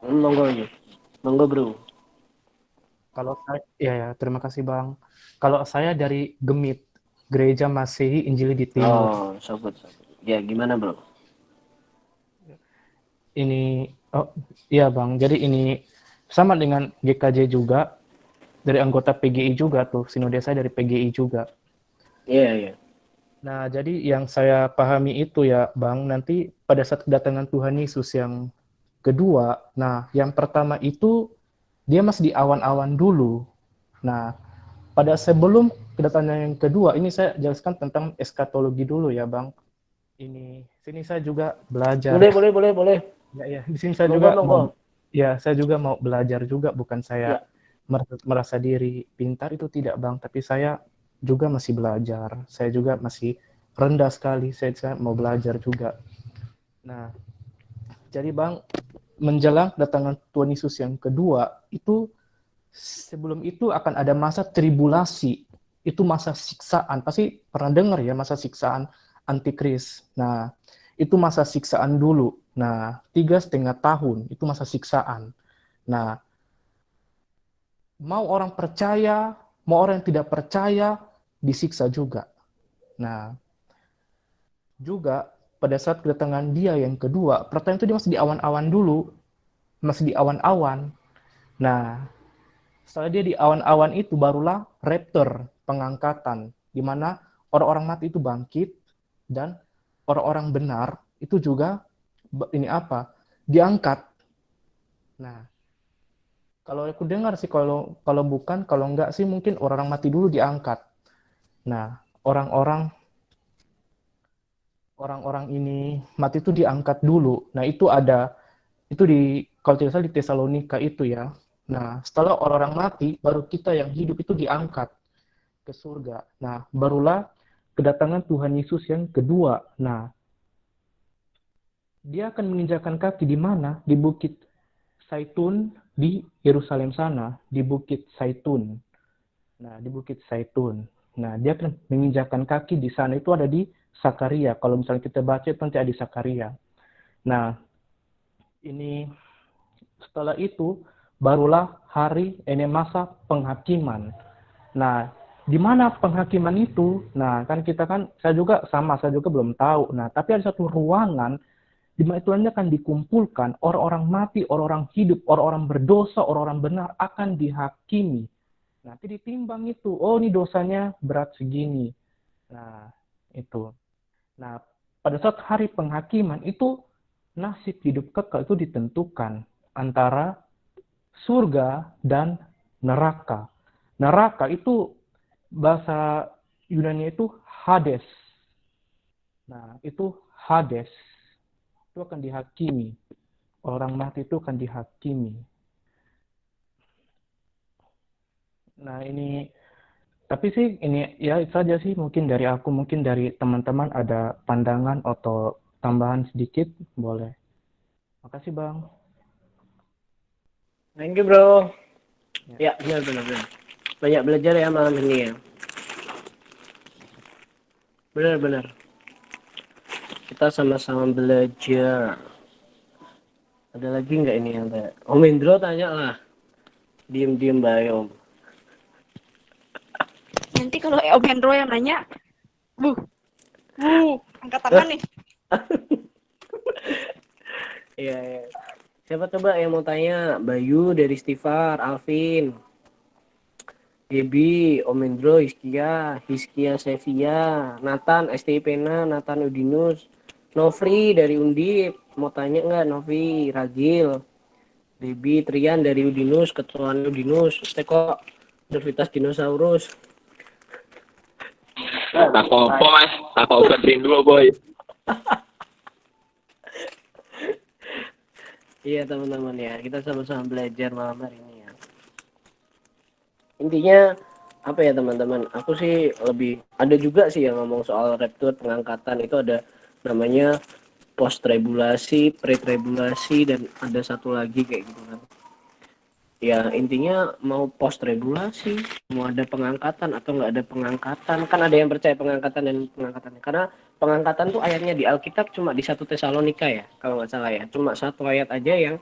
Monggo, Bro. Kalau saya, ya, terima kasih Bang. Kalau saya dari Gemit, Gereja Masehi Injili di Timur. Oh, sobat. Ya, gimana, Bro? Iya Bang, jadi ini sama dengan GKJ juga, dari anggota PGI juga tuh, sinode saya dari PGI juga. Iya. Nah, jadi yang saya pahami itu ya Bang, nanti pada saat kedatangan Tuhan Yesus yang kedua, nah yang pertama itu dia masih di awan-awan dulu. Nah, pada sebelum kedatangan yang kedua, ini saya jelaskan tentang eskatologi dulu ya Bang. Sini saya juga belajar. Boleh. Ya, di sini saya juga mau belajar juga, bukan saya merasa diri pintar itu tidak Bang, tapi saya juga masih belajar. Saya juga masih rendah sekali, saya mau belajar juga. Nah, jadi Bang, menjelang kedatangan Tuhan Yesus yang kedua, itu sebelum itu akan ada masa tribulasi. Itu masa siksaan. Pasti pernah dengar ya masa siksaan antikris. Nah, itu masa siksaan dulu. Nah, 3,5 tahun itu masa siksaan. Nah, mau orang percaya, mau orang yang tidak percaya, disiksa juga. Nah, juga pada saat kedatangan dia yang kedua, pertanyaan itu dia masih di awan-awan dulu, masih di awan-awan. Nah, setelah dia di awan-awan itu barulah rapture, pengangkatan, di mana orang-orang mati itu bangkit dan orang-orang benar itu juga diangkat. Nah, kalau aku dengar sih kalau bukan, kalau enggak sih mungkin orang-orang mati dulu diangkat. Nah, orang-orang ini mati itu diangkat dulu. Nah, itu kalau tidak salah di Tesalonika itu ya. Nah, setelah orang-orang mati, baru kita yang hidup itu diangkat ke surga. Nah, barulah kedatangan Tuhan Yesus yang kedua. Nah, dia akan menginjakan kaki di mana? Di Bukit Zaitun di Yerusalem sana, di Bukit Zaitun. Nah, di Bukit Zaitun. Nah, dia akan menginjakan kaki di sana, itu ada di Sakaria. Kalau misalnya kita baca itu nanti ada di Sakaria. Nah, ini setelah itu barulah ini masa penghakiman. Nah, di mana penghakiman itu? Nah, saya juga belum tahu. Nah, tapi ada satu ruangan di mana itu akan dikumpulkan orang-orang mati, orang-orang hidup, orang-orang berdosa, orang-orang benar akan dihakimi. Nanti ditimbang itu, oh ini dosanya berat segini. Nah, itu. Nah, pada saat hari penghakiman itu nasib hidup kekal itu ditentukan antara surga dan neraka. Neraka itu bahasa Yunani itu Hades. Nah, itu Hades. Itu akan dihakimi. Orang mati itu akan dihakimi. Nah, tapi sih ini ya itu saja sih mungkin dari aku, mungkin dari teman-teman ada pandangan atau tambahan sedikit, boleh. Makasih Bang. Thank you bro. Ya benar. Banyak belajar ya malam ini ya. Benar. Kita sama-sama belajar. Ada lagi nggak ini yang tanya? Om Indro tanya lah. Diem bayom. Nanti kalau Om Hendro yang nanya, angkat tangan nih. Iya. Siapa coba yang mau tanya? Bayu dari Stifar, Alvin, Debi, Om Hendro, Hiskia Sevia, Nathan, STIPena, Nathan Udinus, Novri dari Undip, mau tanya nggak Novi, Ragil, Debi, Trian dari Udinus, Ketuaan Udinus, Steko, Universitas Dinosaurus. Tak apa mas, tak obat rindu boy. Iya teman-teman ya, kita sama-sama belajar malam hari ini ya. Intinya apa ya teman-teman, aku sih lebih ada juga sih yang ngomong soal rapture, pengangkatan itu ada namanya post tribulasi, pre tribulasi, dan ada satu lagi kayak gitu kan. Ya intinya mau post tribulasi, mau ada pengangkatan atau nggak ada pengangkatan, kan ada yang percaya pengangkatan dan pengangkatan. Karena pengangkatan tuh ayatnya di Alkitab cuma di 1 Tesalonika ya, kalau nggak salah ya, cuma satu ayat aja yang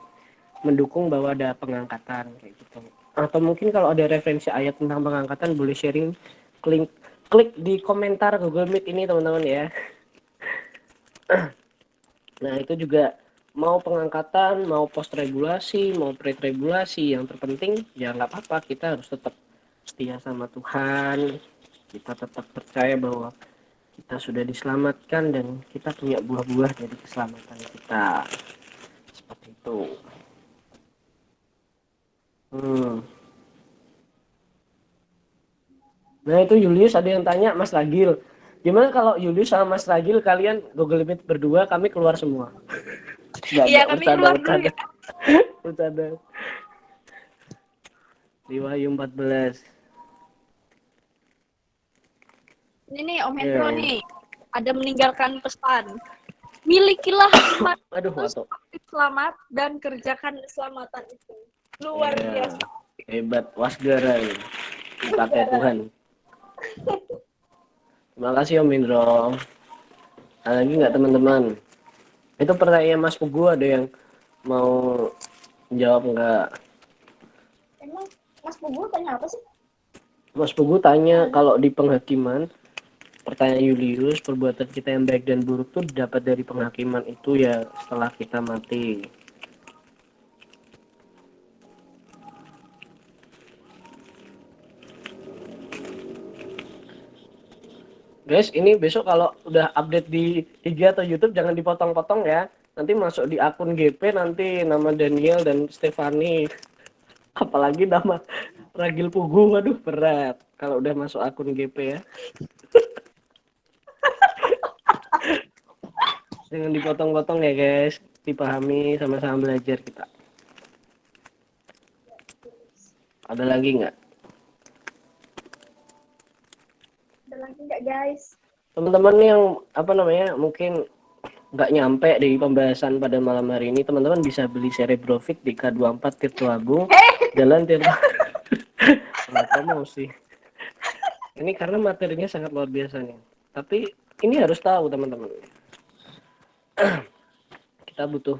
mendukung bahwa ada pengangkatan kayak gitu. Atau mungkin kalau ada referensi ayat tentang pengangkatan boleh sharing, klik di komentar Google Meet ini teman-teman ya. Nah itu juga mau pengangkatan, mau post regulasi, mau pre regulasi, yang terpenting ya nggak apa-apa, kita harus tetap setia sama Tuhan, kita tetap percaya bahwa kita sudah diselamatkan dan kita punya buah-buah dari keselamatan kita, seperti itu. Nah itu Julius ada yang tanya, Mas Ragil, gimana kalau Julius sama Mas Ragil kalian Google Meet berdua, kami keluar semua? Iya kami keluar dulu ya. Bercanda. Di Wahyu 14. Ini nih Om Hendro Iya. nih. Ada meninggalkan pesan. Milikilah iman Aduh, itu Wato. seperti selamat dan kerjakan keselamatan itu. Luar Iya. biasa. Hebat, wasgara ini. Dipakai Tuhan. Terima kasih Om Indro. Ada lagi nggak teman-teman? Itu pertanyaan Mas Pugu, ada yang mau jawab nggak? Emang Mas Pugu tanya apa sih? Mas Pugu tanya kalau di penghakiman, pertanyaan Julius, perbuatan kita yang baik dan buruk tuh dapat dari penghakiman itu ya setelah kita mati. Guys, ini besok kalau udah update di IG atau YouTube jangan dipotong-potong ya. Nanti masuk di akun GP, nanti nama Daniel dan Stefani. Apalagi nama Ragil Pugu, waduh berat. Kalau udah masuk akun GP ya. Jangan dipotong-potong ya guys. Dipahami, sama-sama belajar kita. Ada lagi nggak? Ada lagi nggak guys? Teman-teman yang apa namanya mungkin nggak nyampe di pembahasan pada malam hari ini, teman-teman bisa beli Cerebrofit di K24 Tirto Agung, Jalan Tirto. Promosi. Ini karena materinya sangat luar biasa nih. Tapi ini harus tahu teman-teman. Kita butuh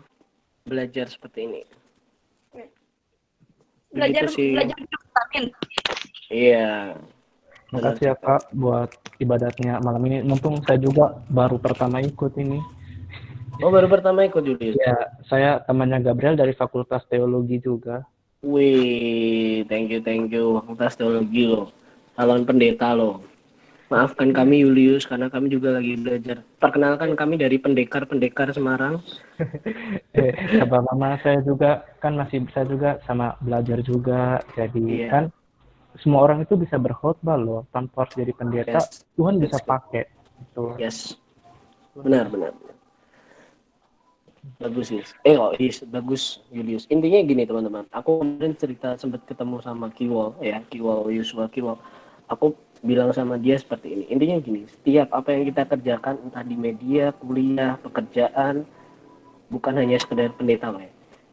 belajar seperti ini. Belajar Begitu sih. belajar vitamin. Iya. Makasih ya Kak buat ibadatnya malam ini. Mumpung saya juga baru pertama ikut ini. Oh, baru pertama ikut Julius? Ya, saya temannya Gabriel dari Fakultas Teologi juga. Wih, thank you. Fakultas Teologi loh. Calon pendeta loh. Maafkan kami Julius karena kami juga lagi belajar. Perkenalkan kami dari pendekar Semarang. Sabar mama, saya juga sama belajar juga. Jadi Iya. kan semua orang itu bisa berkhotbah loh tanpa harus jadi pendeta. Yes. Tuhan That's bisa good. pakai. Gitu. Yes. Benar. Bagus bagus Julius. Intinya gini teman-teman. Aku kemarin sempat ketemu sama Kiwol ya, Yusua Kiwol. Aku bilang sama dia seperti ini. Intinya gini, setiap apa yang kita kerjakan entah di media, kuliah, pekerjaan, bukan hanya sekedar pendeta loh ya.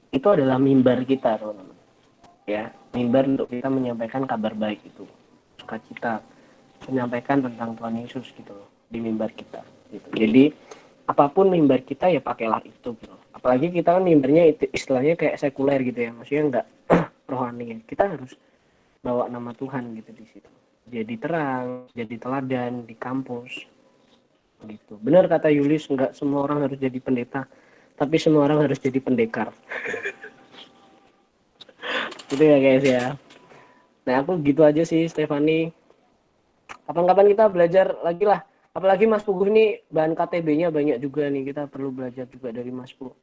Itu adalah mimbar kita teman-teman. Ya, mimbar untuk kita menyampaikan kabar baik itu. Sukacita, menyampaikan tentang Tuhan Yesus gitu loh di mimbar kita gitu. Jadi apapun mimbar kita ya pakailah itu gitu. Apalagi kita kan mimbarnya itu istilahnya kayak sekuler gitu ya, maksudnya enggak rohani. Kita harus bawa nama Tuhan gitu di situ. Jadi terang, jadi teladan di kampus. Gitu. Benar kata Yulis, enggak semua orang harus jadi pendeta, tapi semua orang harus jadi pendekar. Gitu ya guys ya. Nah, aku gitu aja sih Stefani. Kapan-kapan kita belajar lagi lah. Apalagi Mas Pugu ini bahan KTB-nya banyak juga nih. Kita perlu belajar juga dari Mas Pugu.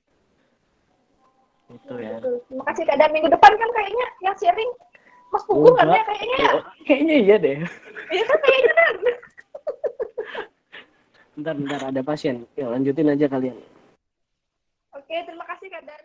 Gitu ya. Terima kasih Kak. Dan minggu depan kan kayaknya yang sharing Mas Pugu kan ya kayaknya ya. Kayaknya iya deh. Iya kan kayaknya kan. Bentar ada pasien. Yuk lanjutin aja kalian. Oke, terima kasih Kak Dan.